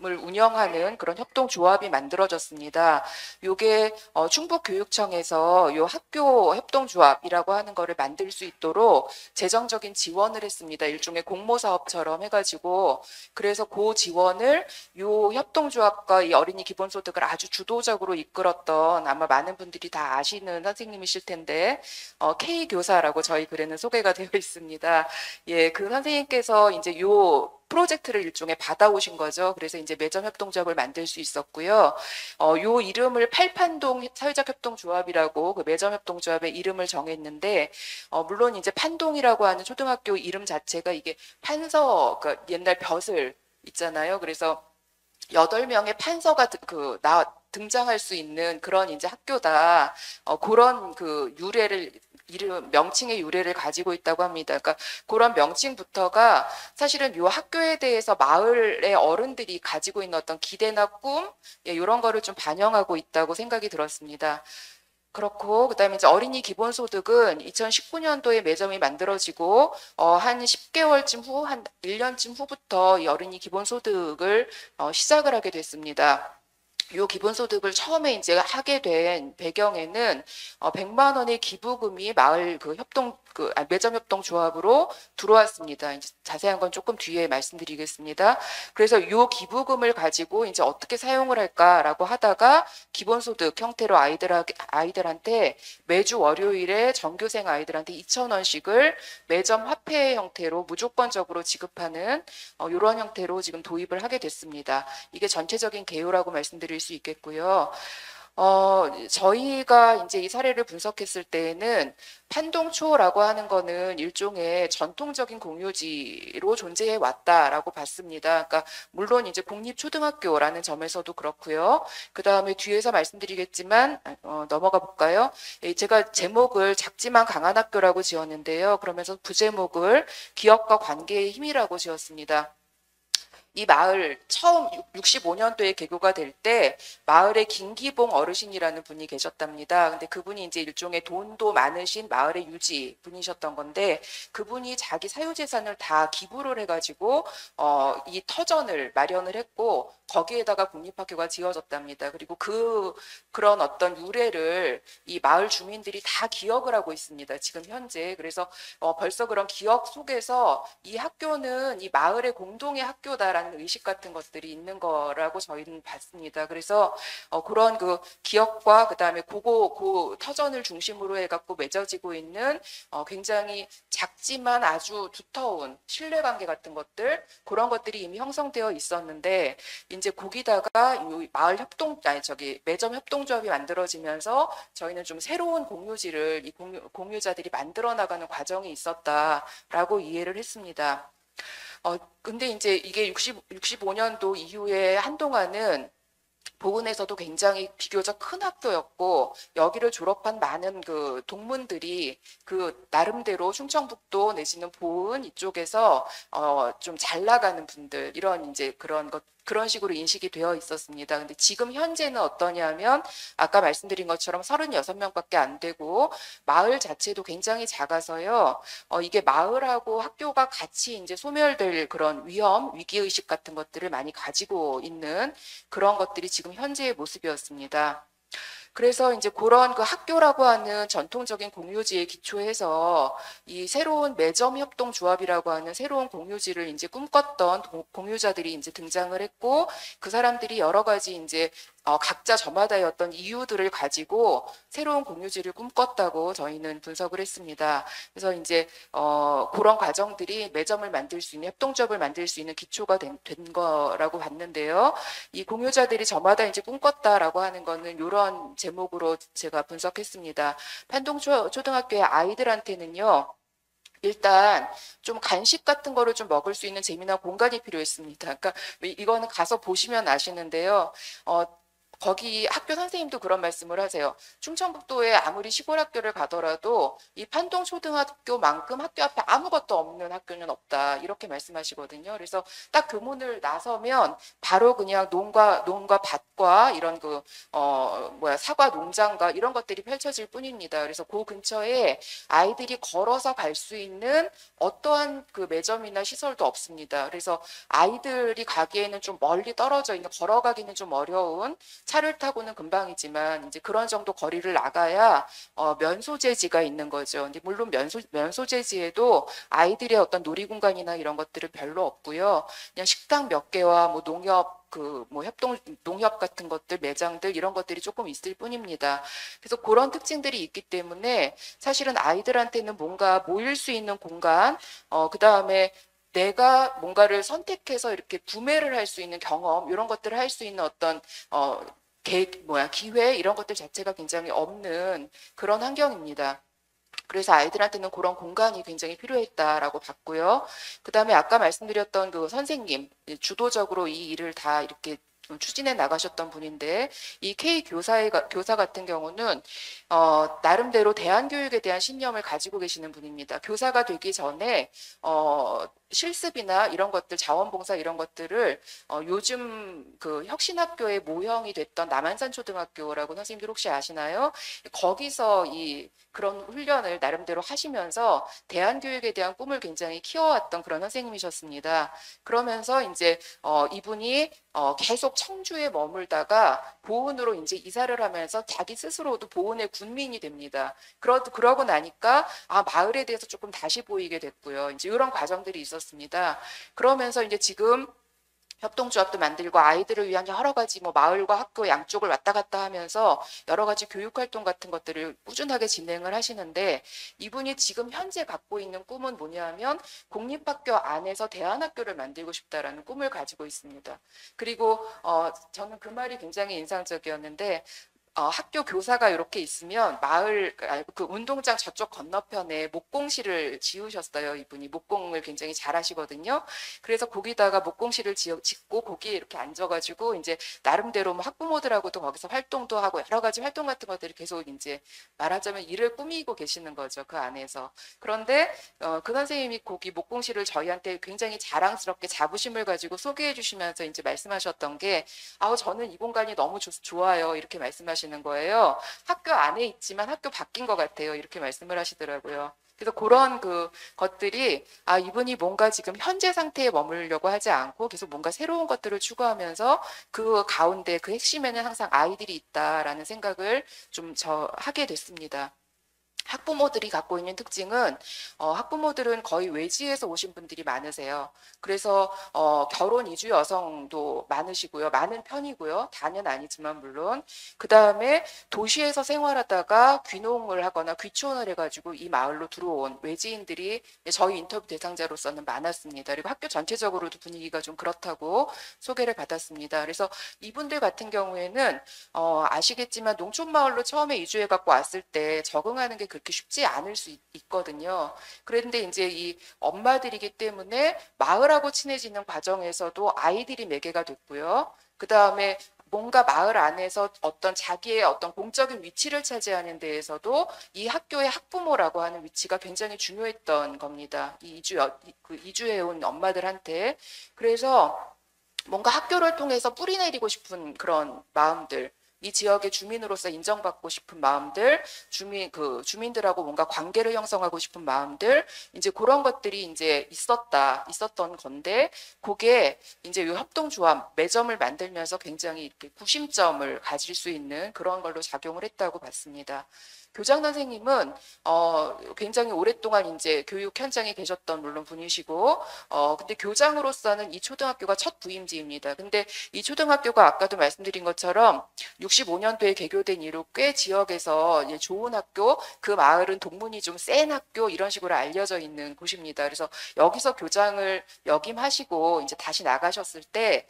을 운영하는 그런 협동조합이 만들어졌습니다. 요게 충북교육청에서 요 학교 협동조합이라고 하는 거를 만들 수 있도록 재정적인 지원을 했습니다. 일종의 공모사업처럼 해가지고 그래서 그 지원을 요 협동조합과 이 어린이 기본소득을 아주 주도적으로 이끌었던 아마 많은 분들이 다 아시는 선생님이실 텐데 K교사라고 저희 글에는 소개가 되어 있습니다. 예, 그 선생님께서 이제 요 프로젝트를 일종의 받아오신 거죠. 그래서 이제 매점 협동조합을 만들 수 있었고요. 요 이름을 팔판동 사회적 협동조합이라고 그 매점 협동조합의 이름을 정했는데, 물론 이제 판동이라고 하는 초등학교 이름 자체가 이게 그러니까 옛날 벼슬 있잖아요. 그래서 8명의 판서가 등장할 수 있는 그런 이제 학교다. 그런 명칭의 유래를 가지고 있다고 합니다. 그러니까 그런 명칭부터가 사실은 이 학교에 대해서 마을의 어른들이 가지고 있는 어떤 기대나 꿈, 이런 거를 좀 반영하고 있다고 생각이 들었습니다. 그렇고 그다음에 이제 어린이 기본소득은 2019년도에 매점이 만들어지고 한 10개월쯤 후, 한 1년쯤 후부터 이 어린이 기본소득을 시작을 하게 됐습니다. 요 기본소득을 처음에 이제 하게 된 배경에는 100만 원의 기부금이 마을 그 매점 협동 조합으로 들어왔습니다. 이제 자세한 건 조금 뒤에 말씀드리겠습니다. 그래서 요 기부금을 가지고 이제 어떻게 사용을 할까라고 하다가 기본소득 형태로 아이들한테 매주 월요일에 전교생 아이들한테 2,000원씩을 매점 화폐 형태로 무조건적으로 지급하는 이런 형태로 지금 도입을 하게 됐습니다. 이게 전체적인 개요라고 말씀드릴 수 있겠고요. 저희가 이제 이 사례를 분석했을 때에는 판동초라고 하는 거는 일종의 전통적인 공유지로 존재해 왔다라고 봤습니다. 그러니까 물론 이제 공립초등학교라는 점에서도 그렇고요. 그 다음에 뒤에서 말씀드리겠지만 넘어가 볼까요? 제가 제목을 작지만 강한 학교라고 지었는데요. 그러면서 부제목을 기업과 관계의 힘이라고 지었습니다. 이 마을 처음 65년도에 개교가 될 때 마을에 김기봉 어르신이라는 분이 계셨답니다. 근데 그분이 이제 일종의 돈도 많으신 마을의 유지 분이셨던 건데 그분이 자기 사유재산을 다 기부를 해가지고 이 터전을 마련을 했고 거기에다가 공립학교가 지어졌답니다. 그리고 그런 어떤 유래를 이 마을 주민들이 다 기억을 하고 있습니다. 지금 현재. 그래서 벌써 그런 기억 속에서 이 학교는 이 마을의 공동의 학교다라는 의식 같은 것들이 있는 거라고 저희는 봤습니다. 그래서 그런 그 기억과 그다음에 그 터전을 중심으로 해갖고 맺어지고 있는 굉장히 작지만 아주 두터운 신뢰관계 같은 것들 그런 것들이 이미 형성되어 있었는데 이제 거기다가 이 마을 매점 협동조합이 만들어지면서 저희는 좀 새로운 공유지를 이 공유자들이 만들어 나가는 과정이 있었다라고 이해를 했습니다. 근데 이제 이게 65년도 이후에 한동안은 보은에서도 굉장히 비교적 큰 학교였고 여기를 졸업한 많은 그 동문들이 그 나름대로 충청북도 내지는 보은 이쪽에서 좀 잘 나가는 분들 이런 이제 그런 식으로 인식이 되어 있었습니다. 근데 지금 현재는 어떠냐면 아까 말씀드린 것처럼 36명밖에 안 되고 마을 자체도 굉장히 작아서요. 이게 마을하고 학교가 같이 이제 소멸될 그런 위기의식 같은 것들을 많이 가지고 있는 그런 것들이 지금 현재의 모습이었습니다. 그래서 이제 그런 그 학교라고 하는 전통적인 공유지에 기초해서 이 새로운 매점 협동 조합이라고 하는 새로운 공유지를 이제 꿈꿨던 공유자들이 이제 등장을 했고 그 사람들이 여러 가지 이제 각자 저마다의 어떤 이유들을 가지고 새로운 공유지를 꿈꿨다고 저희는 분석을 했습니다. 그래서 이제 그런 과정들이 매점을 만들 수 있는 협동조합을 만들 수 있는 기초가 된 거라고 봤는데요. 이 공유자들이 저마다 이제 꿈꿨다라고 하는 거는 이런 제목으로 제가 분석했습니다. 판동초등학교의 아이들한테는요. 일단 좀 간식 같은 거를 좀 먹을 수 있는 재미난 공간이 필요했습니다. 그러니까 이거는 가서 보시면 아시는데요. 거기 학교 선생님도 그런 말씀을 하세요. 충청북도에 아무리 시골 학교를 가더라도 이 판동초등학교만큼 학교 앞에 아무것도 없는 학교는 없다. 이렇게 말씀하시거든요. 그래서 딱 그 문을 나서면 바로 그냥 농가 밭과 이런 사과 농장과 이런 것들이 펼쳐질 뿐입니다. 그래서 그 근처에 아이들이 걸어서 갈 수 있는 어떠한 그 매점이나 시설도 없습니다. 그래서 아이들이 가기에는 좀 멀리 떨어져 있는 걸어가기는 좀 어려운 차를 타고는 금방이지만 이제 그런 정도 거리를 나가야 면소재지가 있는 거죠. 근데 물론 면소재지에도 아이들의 어떤 놀이 공간이나 이런 것들은 별로 없고요. 그냥 식당 몇 개와 뭐 농협 같은 것들, 매장들 이런 것들이 조금 있을 뿐입니다. 그래서 그런 특징들이 있기 때문에 사실은 아이들한테는 뭔가 모일 수 있는 공간, 그 다음에 내가 뭔가를 선택해서 이렇게 구매를 할 수 있는 경험 이런 것들을 할 수 있는 어떤 기회 이런 것들 자체가 굉장히 없는 그런 환경입니다. 그래서 아이들한테는 그런 공간이 굉장히 필요했다라고 봤고요. 그 다음에 아까 말씀드렸던 그 선생님, 주도적으로 이 일을 다 이렇게 좀 추진해 나가셨던 분인데 이 K 교사 같은 경우는 나름대로 대안교육에 대한 신념을 가지고 계시는 분입니다. 교사가 되기 전에 실습이나 이런 것들, 자원봉사 이런 것들을 요즘 그 혁신학교의 모형이 됐던 남한산초등학교라고 선생님들 혹시 아시나요? 거기서 그런 훈련을 나름대로 하시면서 대안교육에 대한 꿈을 굉장히 키워왔던 그런 선생님이셨습니다. 그러면서 이제 이분이 계속 청주에 머물다가 보은으로 이제 이사를 하면서 자기 스스로도 보은의 군민이 됩니다. 그러고 나니까 마을에 대해서 조금 다시 보이게 됐고요. 이제 이런 과정들이 있었습니다. 그러면서 이제 지금 협동조합도 만들고 아이들을 위한 여러 가지 뭐 마을과 학교 양쪽을 왔다 갔다 하면서 여러 가지 교육 활동 같은 것들을 꾸준하게 진행을 하시는데, 이분이 지금 현재 갖고 있는 꿈은 뭐냐면 공립학교 안에서 대안학교를 만들고 싶다라는 꿈을 가지고 있습니다. 그리고 저는 그 말이 굉장히 인상적이었는데, 학교 교사가 이렇게 있으면 그 운동장 저쪽 건너편에 목공실을 지으셨어요. 이분이 목공을 굉장히 잘하시거든요. 그래서 거기다가 목공실을 짓고 거기에 이렇게 앉아가지고 이제 나름대로 뭐 학부모들하고도 거기서 활동도 하고 여러 가지 활동 같은 것들을 계속 이제 말하자면 일을 꾸미고 계시는 거죠. 그 안에서. 그런데 그 선생님이 거기 목공실을 저희한테 굉장히 자랑스럽게 자부심을 가지고 소개해 주시면서 이제 말씀하셨던 게, 저는 이 공간이 너무 좋아요. 이렇게 말씀하시는 거예요. 학교 안에 있지만 학교 바뀐 것 같아요. 이렇게 말씀을 하시더라고요. 그래서 그런 그 것들이 이분이 뭔가 지금 현재 상태에 머물려고 하지 않고 계속 뭔가 새로운 것들을 추구하면서 그 가운데 그 핵심에는 항상 아이들이 있다라는 생각을 좀 하게 됐습니다. 학부모들이 갖고 있는 특징은 학부모들은 거의 외지에서 오신 분들이 많으세요. 그래서 결혼 이주 여성도 많으시고요. 많은 편이고요. 다는 아니지만 물론. 그다음에 도시에서 생활하다가 귀농을 하거나 귀촌을 해가지고 이 마을로 들어온 외지인들이 저희 인터뷰 대상자로서는 많았습니다. 그리고 학교 전체적으로도 분위기가 좀 그렇다고 소개를 받았습니다. 그래서 이분들 같은 경우에는 아시겠지만 농촌 마을로 처음에 이주해 갖고 왔을 때 적응하는 게 그렇게 쉽지 않을 수 있거든요. 그런데 이제 이 엄마들이기 때문에 마을하고 친해지는 과정에서도 아이들이 매개가 됐고요. 그 다음에 뭔가 마을 안에서 자기의 어떤 공적인 위치를 차지하는 데에서도 이 학교의 학부모라고 하는 위치가 굉장히 중요했던 겁니다. 이주해온 엄마들한테. 그래서 뭔가 학교를 통해서 뿌리 내리고 싶은 그런 마음들, 이 지역의 주민으로서 인정받고 싶은 마음들, 주민들하고 뭔가 관계를 형성하고 싶은 마음들, 이제 그런 것들이 이제 있었던 건데, 그게 이제 이 협동조합 매점을 만들면서 굉장히 이렇게 구심점을 가질 수 있는 그런 걸로 작용을 했다고 봤습니다. 교장 선생님은 굉장히 오랫동안 이제 교육 현장에 계셨던 물론 분이시고, 근데 교장으로서는 이 초등학교가 첫 부임지입니다. 근데 이 초등학교가 아까도 말씀드린 것처럼 65년도에 개교된 이후 꽤 지역에서 좋은 학교, 그 마을은 동문이 좀 센 학교 이런 식으로 알려져 있는 곳입니다. 그래서 여기서 교장을 역임하시고 이제 다시 나가셨을 때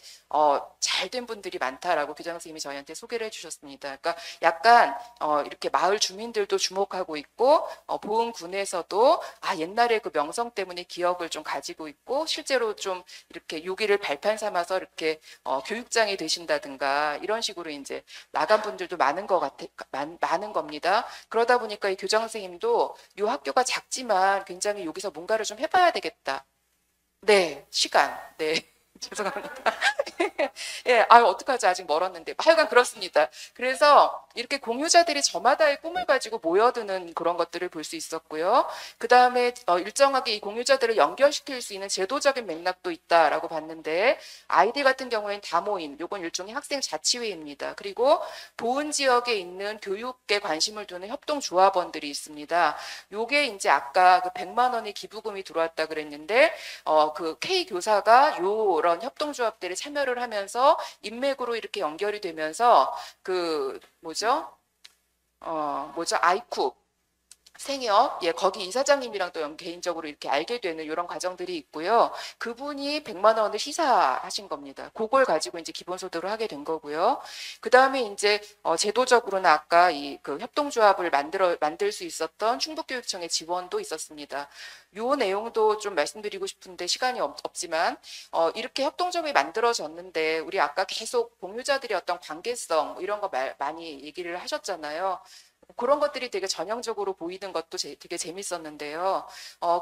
잘된 분들이 많다라고 교장 선생님이 저희한테 소개를 해주셨습니다. 그러니까 약간 이렇게 마을 주민들도 주목하고 있고 보은군에서도 옛날에 그 명성 때문에 기억을 좀 가지고 있고 실제로 좀 이렇게 유기를 발판 삼아서 이렇게 교육장이 되신다든가 이런 식으로 이제 나간 분들도 많은 겁니다. 그러다 보니까 이 교장 선생님도 이 학교가 작지만 굉장히 여기서 뭔가를 좀 해봐야 되겠다. 네, 시간. 네. 죄송합니다. 예, 어떡하지? 아직 멀었는데. 하여간 그렇습니다. 그래서 이렇게 공유자들이 저마다의 꿈을 가지고 모여드는 그런 것들을 볼 수 있었고요. 그 다음에 일정하게 이 공유자들을 연결시킬 수 있는 제도적인 맥락도 있다라고 봤는데, 아이들 같은 경우에는 다모임, 요건 일종의 학생 자치회입니다. 그리고 보은 지역에 있는 교육에 관심을 두는 협동조합원들이 있습니다. 요게 이제 아까 그 100만 원의 기부금이 들어왔다 그랬는데, 그 K 교사가 요런 협동조합들에 참여를 하면서 인맥으로 이렇게 연결이 되면서 아이쿠 생협, 거기 이사장님이랑 또 개인적으로 이렇게 알게 되는 이런 과정들이 있고요. 그분이 100만 원을 시사하신 겁니다. 그걸 가지고 이제 기본소득을 하게 된 거고요. 그 다음에 이제 제도적으로는 아까 그 협동조합을 만들 수 있었던 충북교육청의 지원도 있었습니다. 요 내용도 좀 말씀드리고 싶은데 시간이 없지만 이렇게 협동조합이 만들어졌는데 우리 아까 계속 공유자들의 어떤 관계성 이런 거 많이 얘기를 하셨잖아요. 그런 것들이 되게 전형적으로 보이는 것도 되게 재밌었는데요.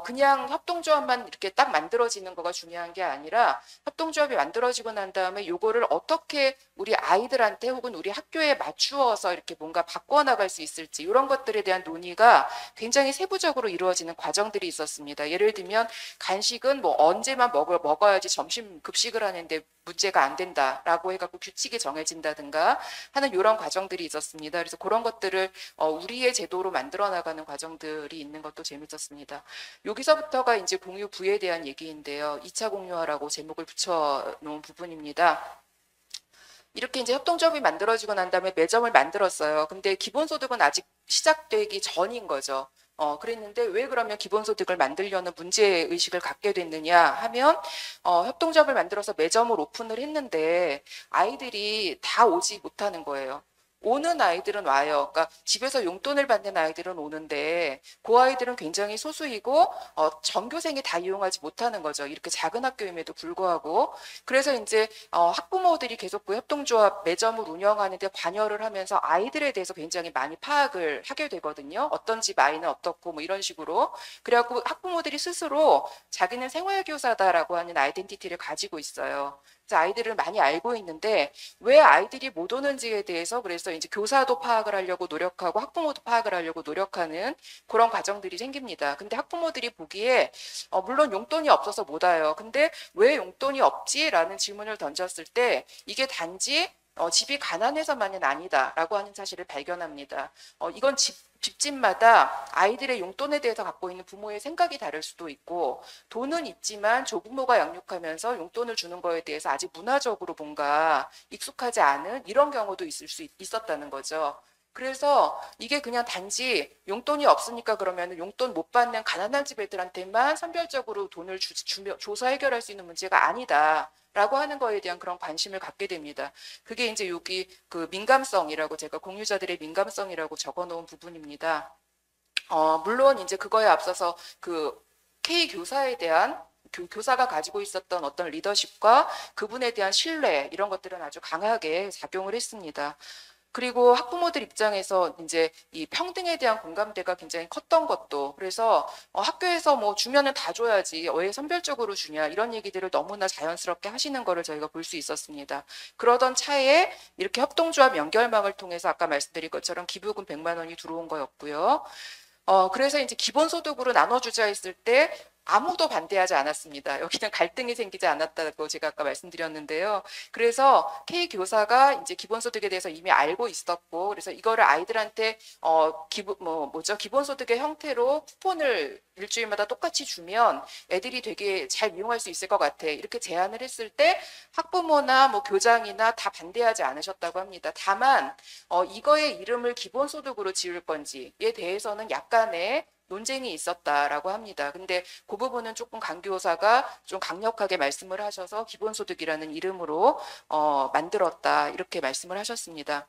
그냥 협동조합만 이렇게 딱 만들어지는 거가 중요한 게 아니라 협동조합이 만들어지고 난 다음에 요거를 어떻게 우리 아이들한테 혹은 우리 학교에 맞추어서 이렇게 뭔가 바꿔나갈 수 있을지 이런 것들에 대한 논의가 굉장히 세부적으로 이루어지는 과정들이 있었습니다. 예를 들면 간식은 뭐 언제만 먹어야지 점심 급식을 하는데 문제가 안 된다라고 해갖고 규칙이 정해진다든가 하는 이런 과정들이 있었습니다. 그래서 그런 것들을 우리의 제도로 만들어 나가는 과정들이 있는 것도 재밌었습니다. 여기서부터가 이제 공유 부에 대한 얘기인데요. 2차 공유화라고 제목을 붙여놓은 부분입니다. 이렇게 이제 협동조합이 만들어지고 난 다음에 매점을 만들었어요. 근데 기본소득은 아직 시작되기 전인 거죠. 그랬는데 왜 그러면 기본소득을 만들려는 문제의식을 갖게 됐느냐 하면, 협동조합을 만들어서 매점을 오픈을 했는데 아이들이 다 오지 못하는 거예요. 오는 아이들은 와요. 그러니까 집에서 용돈을 받는 아이들은 오는데 그 아이들은 굉장히 소수이고 전교생이 다 이용하지 못하는 거죠. 이렇게 작은 학교임에도 불구하고. 그래서 이제 학부모들이 계속 그 협동조합 매점을 운영하는데 관여를 하면서 아이들에 대해서 굉장히 많이 파악을 하게 되거든요. 어떤 집 아이는 어떻고 뭐 이런 식으로. 그래갖고 학부모들이 스스로 자기는 생활교사다라고 하는 아이덴티티를 가지고 있어요. 그래서 아이들을 많이 알고 있는데 왜 아이들이 못 오는지에 대해서 그래서 이제 교사도 파악을 하려고 노력하고 학부모도 파악을 하려고 노력하는 그런 과정들이 생깁니다. 근데 학부모들이 보기에 물론 용돈이 없어서 못 와요. 근데 왜 용돈이 없지라는 질문을 던졌을 때 이게 단지 집이 가난해서만은 아니다라고 하는 사실을 발견합니다. 이건 집집마다 아이들의 용돈에 대해서 갖고 있는 부모의 생각이 다를 수도 있고 돈은 있지만 조부모가 양육하면서 용돈을 주는 거에 대해서 아직 문화적으로 뭔가 익숙하지 않은 이런 경우도 있을 수 있었다는 거죠. 그래서 이게 그냥 단지 용돈이 없으니까 그러면 용돈 못 받는 가난한 집 애들한테만 선별적으로 돈을 줘서 해결할 수 있는 문제가 아니다. 라고 하는 거에 대한 그런 관심을 갖게 됩니다. 그게 이제 여기 그 민감성이라고 제가 공유자들의 민감성이라고 적어 놓은 부분입니다. 물론 이제 그거에 앞서서 그 K 교사에 대한 교사가 가지고 있었던 어떤 리더십과 그분에 대한 신뢰 이런 것들은 아주 강하게 작용을 했습니다. 그리고 학부모들 입장에서 이제 이 평등에 대한 공감대가 굉장히 컸던 것도 그래서 학교에서 뭐 주면은 다 줘야지 왜 선별적으로 주냐 이런 얘기들을 너무나 자연스럽게 하시는 거를 저희가 볼 수 있었습니다. 그러던 차에 이렇게 협동조합 연결망을 통해서 아까 말씀드린 것처럼 기부금 100만 원이 들어온 거였고요. 그래서 이제 기본소득으로 나눠주자 했을 때 아무도 반대하지 않았습니다. 여기는 갈등이 생기지 않았다고 제가 아까 말씀드렸는데요. 그래서 K 교사가 이제 기본소득에 대해서 이미 알고 있었고, 그래서 이거를 아이들한테 기본소득의 형태로 쿠폰을 일주일마다 똑같이 주면 애들이 되게 잘 이용할 수 있을 것 같아. 이렇게 제안을 했을 때 학부모나 뭐 교장이나 다 반대하지 않으셨다고 합니다. 다만 이거의 이름을 기본소득으로 지을 건지에 대해서는 약간의 논쟁이 있었다라고 합니다. 근데 그 부분은 조금 강 교사가 좀 강력하게 말씀을 하셔서 기본소득이라는 이름으로 만들었다 이렇게 말씀을 하셨습니다.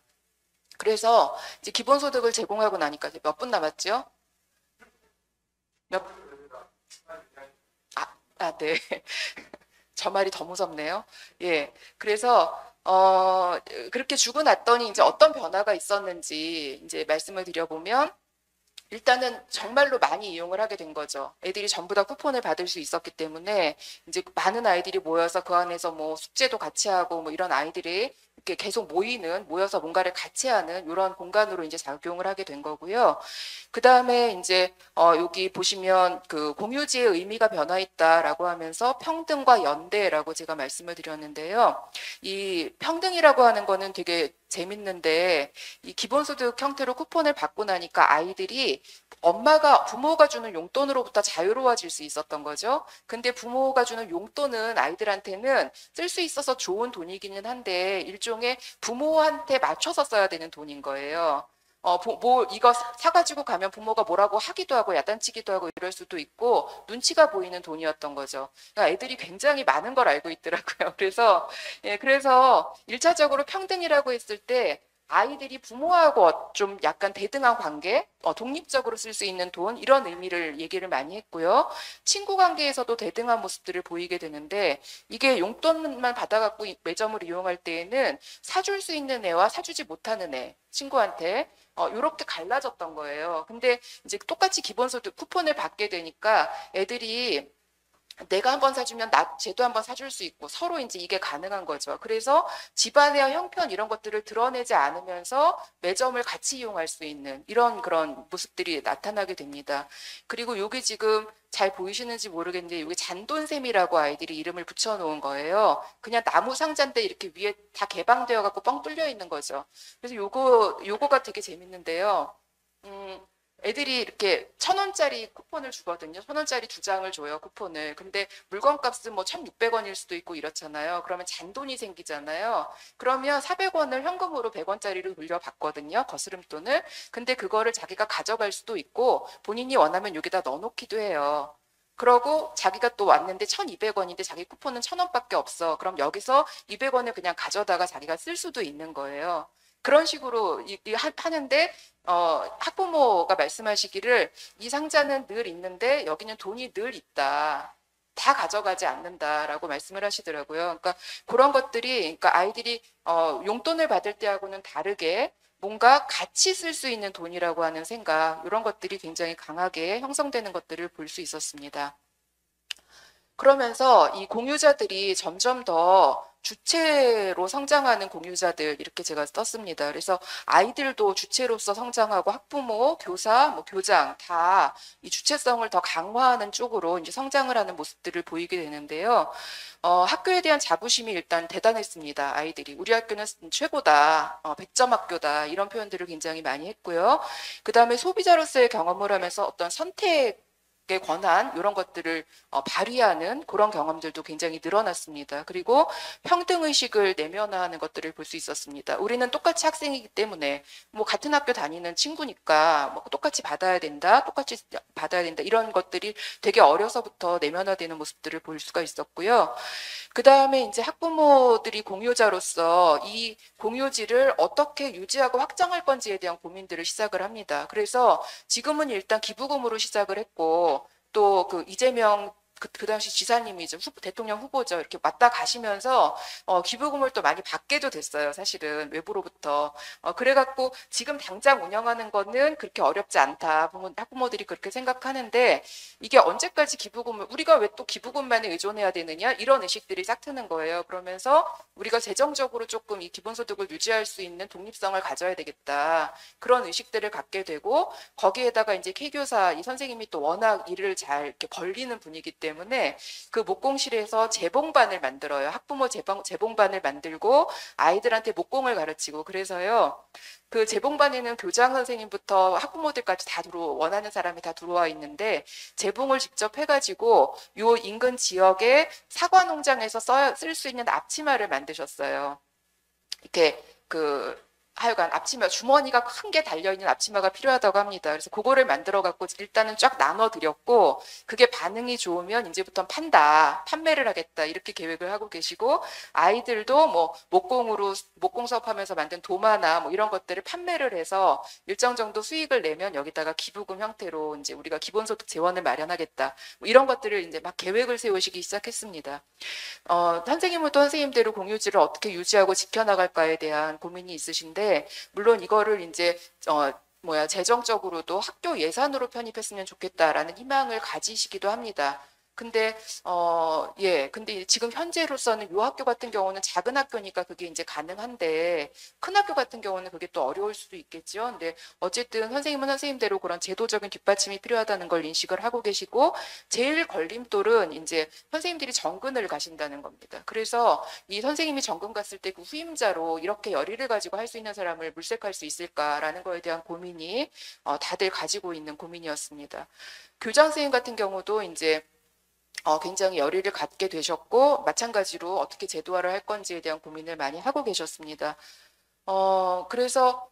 그래서 이제 기본소득을 제공하고 나니까 몇 분 남았죠? 네. 저 말이 더 무섭네요. 예. 그래서 그렇게 주고 났더니 이제 어떤 변화가 있었는지 이제 말씀을 드려보면 일단은 정말로 많이 이용을 하게 된 거죠. 애들이 전부 다 쿠폰을 받을 수 있었기 때문에 이제 많은 아이들이 모여서 그 안에서 뭐 숙제도 같이 하고 뭐 이런 아이들이 이렇게 계속 모여서 뭔가를 같이 하는 이런 공간으로 이제 작용을 하게 된 거고요. 그 다음에 이제 여기 보시면 그 공유지의 의미가 변화했다라고 하면서 평등과 연대라고 제가 말씀을 드렸는데요. 이 평등이라고 하는 거는 되게 재밌는데 이 기본소득 형태로 쿠폰을 받고 나니까 아이들이 부모가 주는 용돈으로부터 자유로워질 수 있었던 거죠. 근데 부모가 주는 용돈은 아이들한테는 쓸 수 있어서 좋은 돈이기는 한데 일종의 부모한테 맞춰서 써야 되는 돈인 거예요. 이거 사가지고 가면 부모가 뭐라고 하기도 하고 야단치기도 하고 이럴 수도 있고 눈치가 보이는 돈이었던 거죠. 그러니까 애들이 굉장히 많은 걸 알고 있더라고요. 그래서 1차적으로 평등이라고 했을 때 아이들이 부모하고 좀 약간 대등한 관계, 독립적으로 쓸 수 있는 돈 이런 의미를 얘기를 많이 했고요. 친구 관계에서도 대등한 모습들을 보이게 되는데 이게 용돈만 받아갖고 매점을 이용할 때에는 사줄 수 있는 애와 사주지 못하는 애, 친구한테 요렇게 갈라졌던 거예요. 근데 이제 똑같이 기본소득 쿠폰을 받게 되니까 애들이 내가 한번 사주면 쟤도 한번 사줄 수 있고 서로 이제 이게 가능한 거죠. 그래서 집안의 형편 이런 것들을 드러내지 않으면서 매점을 같이 이용할 수 있는 이런 그런 모습들이 나타나게 됩니다. 그리고 여기 지금 잘 보이시는지 모르겠는데 여기 잔돈샘이라고 아이들이 이름을 붙여놓은 거예요. 그냥 나무 상자인데 이렇게 위에 다 개방되어 갖고 뻥 뚫려 있는 거죠. 그래서 요거가 되게 재밌는데요. 애들이 이렇게 1,000원짜리 쿠폰을 주거든요. 1,000원짜리 2장을 줘요, 쿠폰을. 근데 물건값은 뭐 1,600원일 수도 있고 이렇잖아요. 그러면 잔돈이 생기잖아요. 그러면 400원을 현금으로 100원짜리로 돌려받거든요, 거스름돈을. 근데 그거를 자기가 가져갈 수도 있고 본인이 원하면 여기다 넣어놓기도 해요. 그러고 자기가 또 왔는데 1,200원인데 자기 쿠폰은 1,000원밖에 없어. 그럼 여기서 200원을 그냥 가져다가 자기가 쓸 수도 있는 거예요. 그런 식으로 하는데 학부모가 말씀하시기를 이 상자는 늘 있는데 여기는 돈이 늘 있다. 다 가져가지 않는다라고 말씀을 하시더라고요. 그러니까 그런 것들이 그러니까 아이들이 용돈을 받을 때하고는 다르게 뭔가 같이 쓸 수 있는 돈이라고 하는 생각 이런 것들이 굉장히 강하게 형성되는 것들을 볼 수 있었습니다. 그러면서 이 공유자들이 점점 더 주체로 성장하는 공유자들 이렇게 제가 썼습니다. 그래서 아이들도 주체로서 성장하고 학부모, 교사, 뭐 교장 다 이 주체성을 더 강화하는 쪽으로 이제 성장을 하는 모습들을 보이게 되는데요. 학교에 대한 자부심이 일단 대단했습니다. 아이들이 우리 학교는 최고다, 100점 학교다 이런 표현들을 굉장히 많이 했고요. 그 다음에 소비자로서의 경험을 하면서 어떤 선택 의 권한 이런 것들을 발휘하는 그런 경험들도 굉장히 늘어났습니다. 그리고 평등의식을 내면화하는 것들을 볼 수 있었습니다. 우리는 똑같이 학생이기 때문에 뭐 같은 학교 다니는 친구니까 뭐 똑같이 받아야 된다, 똑같이 받아야 된다 이런 것들이 되게 어려서부터 내면화되는 모습들을 볼 수가 있었고요. 그 다음에 이제 학부모들이 공유자로서 이 공유지를 어떻게 유지하고 확장할 건지에 대한 고민들을 시작을 합니다. 그래서 지금은 일단 기부금으로 시작을 했고 또 그 이재명 그 당시 지사님이 이제 대통령 후보죠. 이렇게 왔다 가시면서 기부금을 또 많이 받게도 됐어요. 사실은 외부로부터. 그래갖고 지금 당장 운영하는 거는 그렇게 어렵지 않다. 학부모들이 그렇게 생각하는데 이게 언제까지 기부금을 우리가 왜 또 기부금만에 의존해야 되느냐 이런 의식들이 싹 트는 거예요. 그러면서 우리가 재정적으로 조금 이 기본소득을 유지할 수 있는 독립성을 가져야 되겠다. 그런 의식들을 갖게 되고 거기에다가 이제 K교사 이 선생님이 또 워낙 일을 잘 이렇게 벌리는 분이기 때문에 그 목공실에서 재봉반을 만들어요. 학부모 재봉반을 만들고 아이들한테 목공을 가르치고 그래서요. 그 재봉반에는 교장 선생님부터 학부모들까지 다 원하는 사람이 다 들어와 있는데 재봉을 직접 해가지고 요 인근 지역의 사과 농장에서 쓸 수 있는 앞치마를 만드셨어요. 이렇게 하여간 앞치마 주머니가 큰 게 달려있는 앞치마가 필요하다고 합니다. 그래서 그거를 만들어 갖고 일단은 쫙 나눠 드렸고 그게 반응이 좋으면 이제부터 판매를 하겠다 이렇게 계획을 하고 계시고 아이들도 뭐 목공 수업하면서 만든 도마나 뭐 이런 것들을 판매를 해서 일정 정도 수익을 내면 여기다가 기부금 형태로 이제 우리가 기본소득 재원을 마련하겠다 뭐 이런 것들을 이제 막 계획을 세우시기 시작했습니다. 선생님은 또 선생님대로 공유지를 어떻게 유지하고 지켜나갈까에 대한 고민이 있으신데 물론 이거를 이제 재정적으로도 학교 예산으로 편입했으면 좋겠다라는 희망을 가지시기도 합니다. 근데 근데 지금 현재로서는 요 학교 같은 경우는 작은 학교니까 그게 이제 가능한데 큰 학교 같은 경우는 그게 또 어려울 수도 있겠죠. 근데 어쨌든 선생님은 선생님대로 그런 제도적인 뒷받침이 필요하다는 걸 인식을 하고 계시고 제일 걸림돌은 이제 선생님들이 정근을 가신다는 겁니다. 그래서 이 선생님이 정근 갔을 때 그 후임자로 이렇게 열의를 가지고 할 수 있는 사람을 물색할 수 있을까라는 거에 대한 고민이 다들 가지고 있는 고민이었습니다. 교장 선생님 같은 경우도 이제 굉장히 열의를 갖게 되셨고 마찬가지로 어떻게 제도화를 할 건지에 대한 고민을 많이 하고 계셨습니다. 그래서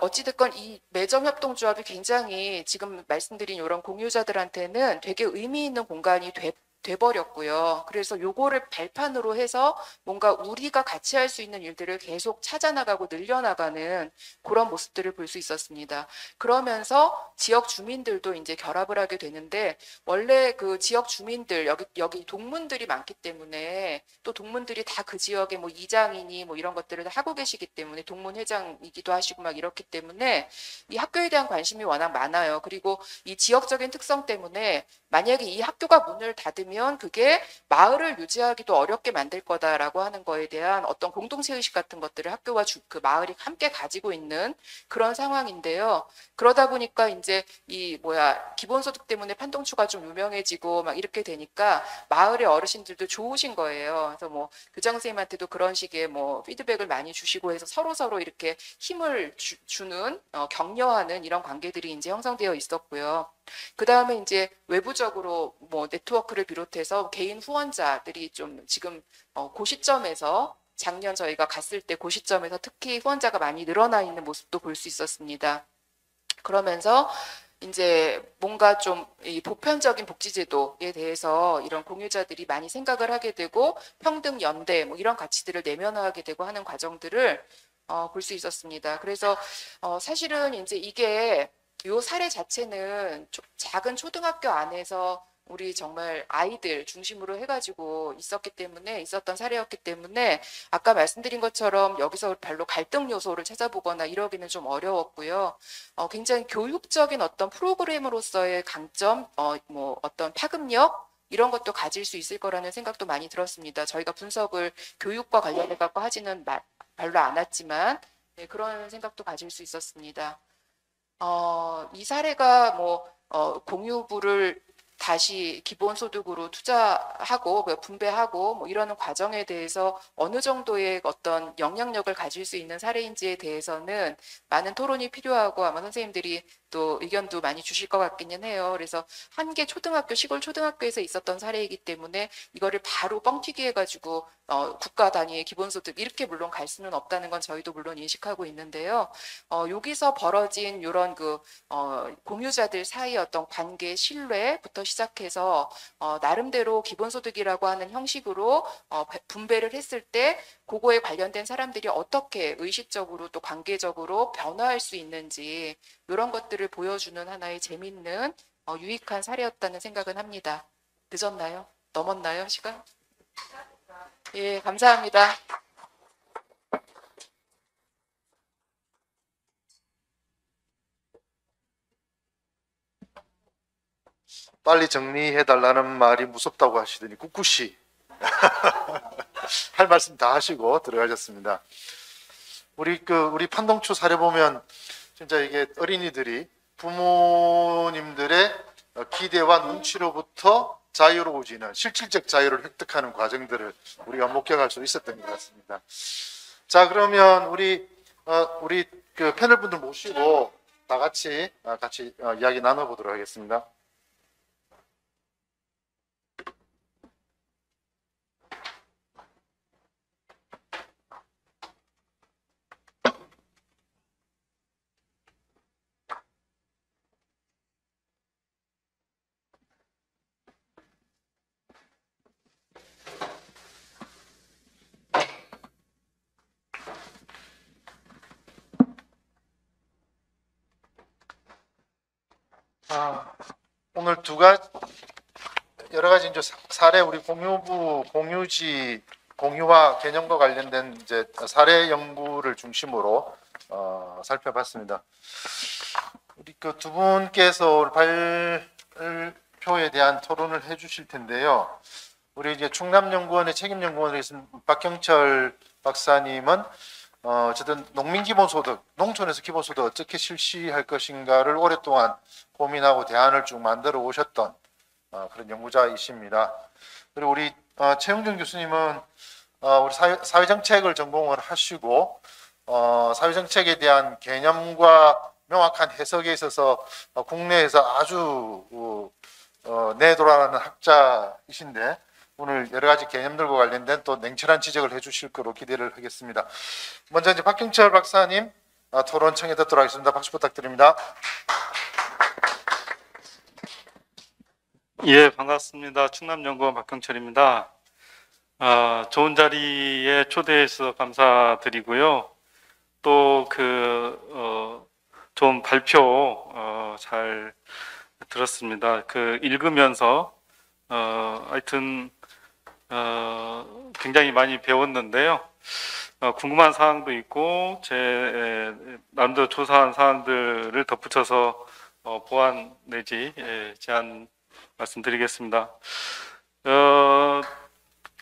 어찌됐건 이 매점협동조합이 굉장히 지금 말씀드린 이런 공유자들한테는 되게 의미 있는 공간이 돼버렸고요. 그래서 요거를 발판으로 해서 뭔가 우리가 같이 할 수 있는 일들을 계속 찾아나가고 늘려나가는 그런 모습들을 볼 수 있었습니다. 그러면서 지역 주민들도 이제 결합을 하게 되는데 원래 그 지역 주민들 여기 동문들이 많기 때문에 또 동문들이 다 그 지역의 뭐 이장이니 뭐 이런 것들을 다 하고 계시기 때문에 동문 회장이기도 하시고 막 이렇기 때문에 이 학교에 대한 관심이 워낙 많아요. 그리고 이 지역적인 특성 때문에 만약에 이 학교가 문을 닫으면 그게 마을을 유지하기도 어렵게 만들 거다라고 하는 거에 대한 어떤 공동체 의식 같은 것들을 학교와 그 마을이 함께 가지고 있는 그런 상황인데요. 그러다 보니까 이제 이 기본소득 때문에 판동초가 좀 유명해지고 막 이렇게 되니까 마을의 어르신들도 좋으신 거예요. 그래서 뭐 교장 선생님한테도 그런 식의 뭐 피드백을 많이 주시고 해서 서로 이렇게 힘을 주는 격려하는 이런 관계들이 이제 형성되어 있었고요. 그 다음에 이제 외부적으로 뭐 네트워크를 비롯해서 개인 후원자들이 좀 지금 그 시점에서 작년 저희가 갔을 때 그 시점에서 특히 후원자가 많이 늘어나 있는 모습도 볼 수 있었습니다. 그러면서 이제 뭔가 좀 이 보편적인 복지제도에 대해서 이런 공유자들이 많이 생각을 하게 되고 평등 연대 뭐 이런 가치들을 내면화하게 되고 하는 과정들을 볼 수 있었습니다. 그래서 사실은 이제 이게 요 사례 자체는 작은 초등학교 안에서 우리 정말 아이들 중심으로 해가지고 있었던 사례였기 때문에 아까 말씀드린 것처럼 여기서 별로 갈등 요소를 찾아보거나 이러기는 좀 어려웠고요. 굉장히 교육적인 어떤 프로그램으로서의 강점, 뭐 어떤 파급력 이런 것도 가질 수 있을 거라는 생각도 많이 들었습니다. 저희가 분석을 교육과 관련해 갖고 하지는 별로 않았지만 그런 생각도 가질 수 있었습니다. 이 사례가 공유부를 다시 기본소득으로 투자하고 분배하고 뭐 이러는 과정에 대해서 어느 정도의 어떤 영향력을 가질 수 있는 사례인지에 대해서는 많은 토론이 필요하고 아마 선생님들이 또 의견도 많이 주실 것 같기는 해요. 그래서 한 개 초등학교, 시골 초등학교에서 있었던 사례이기 때문에 이거를 바로 뻥튀기 해가지고 국가 단위의 기본소득 이렇게 물론 갈 수는 없다는 건 저희도 물론 인식하고 있는데요. 여기서 벌어진 이런 공유자들 사이 어떤 관계 신뢰부터 시작해서 나름대로 기본소득이라고 하는 형식으로 분배를 했을 때 그거에 관련된 사람들이 어떻게 의식적으로 또 관계적으로 변화할 수 있는지 이런 것들을 보여주는 하나의 재밌는 유익한 사례였다는 생각은 합니다. 늦었나요? 넘었나요? 시간? 예, 감사합니다. 빨리 정리해달라는 말이 무섭다고 하시더니 꿋꿋이 할 말씀 다 하시고 들어가셨습니다. 우리 판동초 사례 보면 진짜 이게 어린이들이 부모님들의 기대와 눈치로부터 자유로워지는 실질적 자유를 획득하는 과정들을 우리가 목격할 수 있었던 것 같습니다. 자, 그러면 우리 그 패널 분들 모시고 다 같이 이야기 나눠보도록 하겠습니다. 오늘 여러 가지 이제 사례 우리 공유부 공유와 개념과 관련된 이제 사례 연구를 중심으로 살펴봤습니다. 우리 그 두 분께서 오늘 발표에 대한 토론을 해주실 텐데요. 우리 이제 충남연구원의 책임연구원에 계신 박경철 박사님은 어쨌든 농민기본소득, 농촌에서 기본소득 어떻게 실시할 것인가를 오랫동안 고민하고 대안을 쭉 만들어 오셨던 그런 연구자이십니다. 그리고 우리 최용준 교수님은 우리 사회정책을 전공을 하시고 사회정책에 대한 개념과 명확한 해석에 있어서 국내에서 아주 내돌아가는 학자이신데 오늘 여러 가지 개념들과 관련된 또 냉철한 지적을 해주실 거로 기대를 하겠습니다. 먼저 이제 박경철 박사님 토론 청해 듣도록 하겠습니다. 박수 부탁드립니다. 예, 반갑습니다. 충남연구원 박경철입니다. 좋은 자리에 초대해 주셔서 감사드리고요. 또 좋은 발표 잘 들었습니다. 읽으면서 하여튼 굉장히 많이 배웠는데요. 궁금한 사항도 있고 제 나름대로 조사한 사항들을 덧붙여서 보완 내지 제안 말씀드리겠습니다.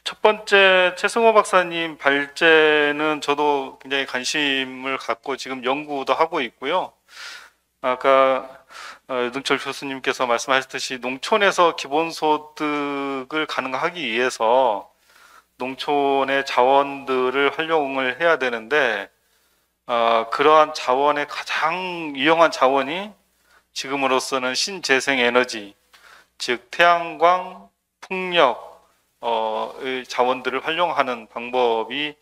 첫 번째 최승호 박사님 발제는 저도 굉장히 관심을 갖고 지금 연구도 하고 있고요. 아까 유등철 교수님께서 말씀하셨듯이 농촌에서 기본소득을 가능하기 위해서 농촌의 자원들을 활용을 해야 되는데 그러한 자원의 가장 유용한 자원이 지금으로서는 신재생에너지, 즉 태양광, 풍력 의 자원들을 활용하는 방법이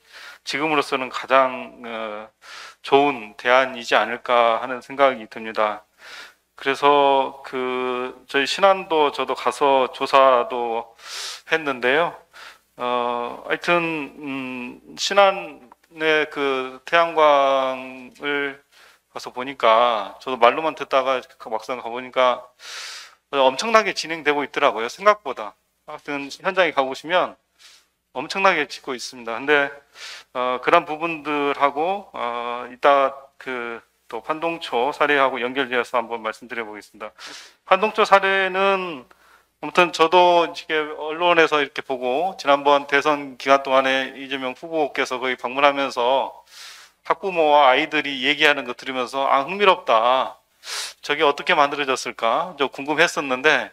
지금으로서는 가장 좋은 대안이지 않을까 하는 생각이 듭니다. 그래서 저희 신안도 저도 가서 조사도 했는데요. 하여튼 신안의 태양광을 가서 보니까 저도 말로만 듣다가 막상 가보니까 엄청나게 진행되고 있더라고요. 생각보다. 하여튼 현장에 가보시면 엄청나게 짓고 있습니다. 근데 그런 부분들하고 이따 또 판동초 사례하고 연결되어서 한번 말씀드려 보겠습니다. 판동초 사례는 아무튼 저도 이렇게 언론에서 이렇게 보고 지난번 대선 기간 동안에 이재명 후보께서 거기 방문하면서 학부모와 아이들이 얘기하는 거 들으면서 흥미롭다. 저게 어떻게 만들어졌을까? 좀 궁금했었는데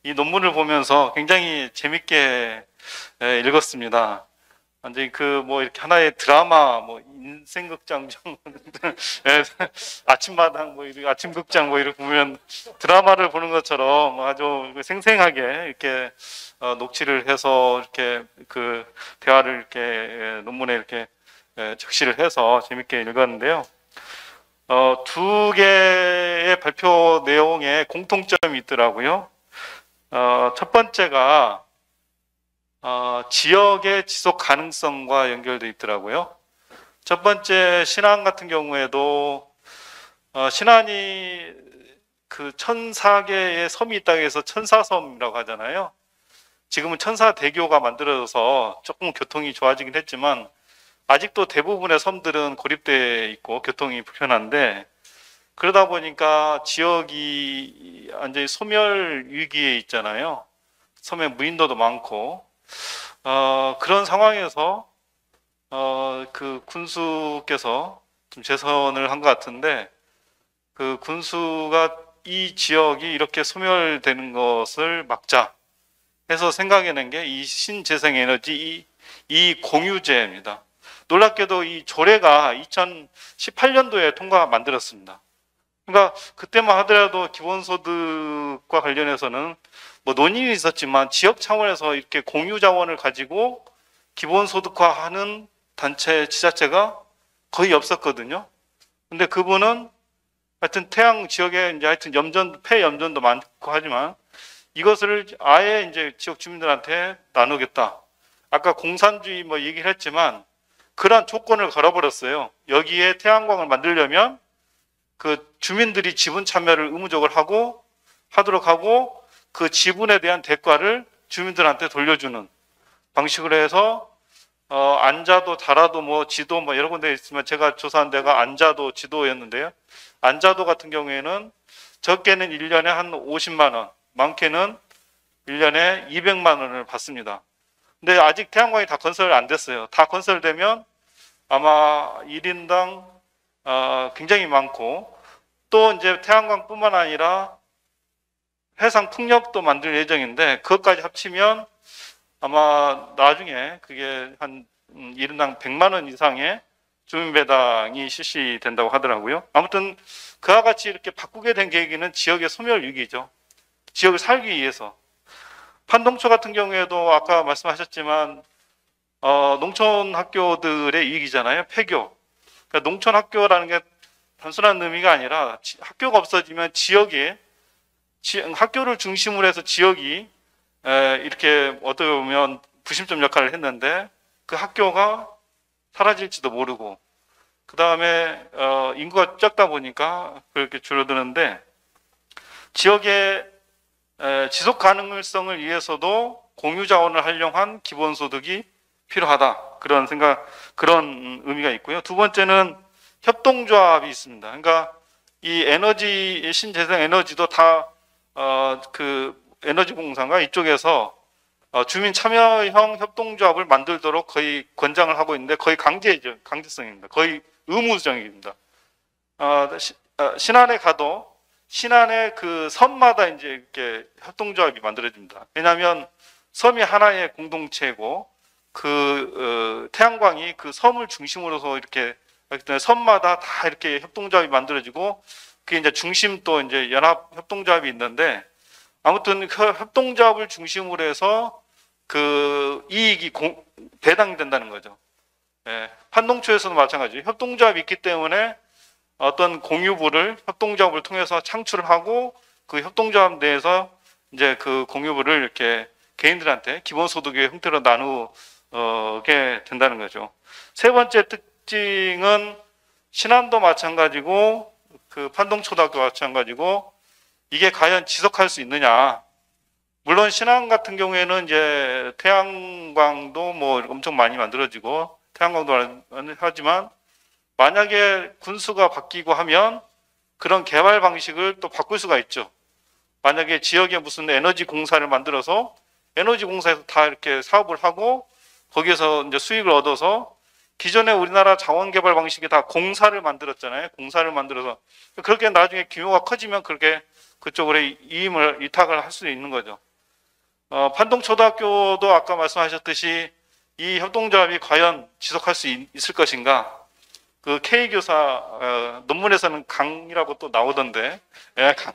이 논문을 보면서 굉장히 재밌게 읽었습니다. 완전히 이렇게 하나의 드라마, 인생극장, 아침마당, 아침극장, 이렇게 보면 드라마를 보는 것처럼 아주 생생하게 이렇게 녹취를 해서 이렇게 대화를 이렇게 논문에 이렇게 적시를 해서 재밌게 읽었는데요. 두 개의 발표 내용에 공통점이 있더라고요. 첫 번째가 지역의 지속 가능성과 연결돼 있더라고요. 첫 번째 신안 같은 경우에도 신안이 1004개의 섬이 있다고 해서 천사섬이라고 하잖아요. 지금은 천사대교가 만들어져서 조금 교통이 좋아지긴 했지만 아직도 대부분의 섬들은 고립되어 있고 교통이 불편한데 그러다 보니까 지역이 완전히 소멸 위기에 있잖아요. 섬에 무인도도 많고 그런 상황에서 군수께서 좀 재선을 한 것 같은데 군수가 이 지역이 이렇게 소멸되는 것을 막자 해서 생각해낸 게 이 신재생에너지 이 공유제입니다. 놀랍게도 이 조례가 2018년도에 만들었습니다. 그러니까 그때만 하더라도 기본소득과 관련해서는 논의는 있었지만 지역 차원에서 이렇게 공유 자원을 가지고 기본소득화하는 단체 지자체가 거의 없었거든요. 근데 그분은 하여튼 태양 지역에 이제 하여튼 폐염전도 많고 하지만 이것을 아예 이제 지역 주민들한테 나누겠다. 아까 공산주의 얘기를 했지만 그러한 조건을 걸어버렸어요. 여기에 태양광을 만들려면 주민들이 지분 참여를 의무적으로 하도록 하고 그 지분에 대한 대가를 주민들한테 돌려주는 방식으로 해서 안자도, 자라도, 지도 여러 군데 있으면 제가 조사한 데가 안자도, 지도였는데요. 안자도 같은 경우에는 적게는 1년에 한 50만 원, 많게는 1년에 200만 원을 받습니다. 근데 아직 태양광이 다 건설 안 됐어요. 다 건설되면 아마 1인당 굉장히 많고 또 이제 태양광뿐만 아니라 해상 풍력도 만들 예정인데 그것까지 합치면 아마 나중에 그게 한 1인당 100만 원 이상의 주민배당이 실시된다고 하더라고요. 아무튼 그와 같이 이렇게 바꾸게 된 계기는 지역의 소멸 위기죠. 지역을 살기 위해서. 판동초 같은 경우에도 아까 말씀하셨지만 농촌 학교들의 이익이잖아요. 폐교. 그러니까 농촌 학교라는 게 단순한 의미가 아니라 학교가 없어지면 지역에 학교를 중심으로 해서 지역이 이렇게 어떻게 보면 부심점 역할을 했는데 그 학교가 사라질지도 모르고 그 다음에 인구가 적다 보니까 그렇게 줄어드는데 지역의 지속 가능성을 위해서도 공유 자원을 활용한 기본소득이 필요하다. 그런 의미가 있고요. 두 번째는 협동조합이 있습니다. 그러니까 이 에너지, 신재생 에너지도 다, 그 에너지 공사가 이쪽에서 주민 참여형 협동조합을 만들도록 거의 권장을 하고 있는데 거의 강제성입니다. 거의 의무적입니다. 신안에 가도 신안의 그 섬마다 이제 이렇게 협동조합이 만들어집니다. 왜냐하면 섬이 하나의 공동체고 태양광이 그 섬을 중심으로서 이렇게 섬마다 다 이렇게 협동조합이 만들어지고 그게 이제 중심 또 이제 연합 협동조합이 있는데 아무튼 그 협동조합을 중심으로 해서 그 이익이 배당이 된다는 거죠. 예, 판동초에서도 마찬가지. 협동조합이 있기 때문에 어떤 공유부를 협동조합을 통해서 창출을 하고 그 협동조합 내에서 이제 그 공유부를 이렇게 개인들한테 기본소득의 형태로 나누게 된다는 거죠. 세 번째 특징은 신안도 마찬가지고 그 판동초등학교 마찬가지고 이게 과연 지속할 수 있느냐. 물론 신안 같은 경우에는 이제 태양광도 뭐 엄청 많이 만들어지고 태양광도 하지만 만약에 군수가 바뀌고 하면 그런 개발 방식을 또 바꿀 수가 있죠. 만약에 지역에 무슨 에너지 공사를 만들어서 에너지 공사에서 다 이렇게 사업을 하고 거기에서 이제 수익을 얻어서 기존에 우리나라 자원 개발 방식이 다 공사를 만들었잖아요. 공사를 만들어서 그렇게 나중에 규모가 커지면 그렇게 그쪽으로 위탁을 할 수 있는 거죠. 판동초등학교도 아까 말씀하셨듯이 이 협동조합이 과연 지속할 수 있을 것인가? 그 K 교사 논문에서는 강이라고 또 나오던데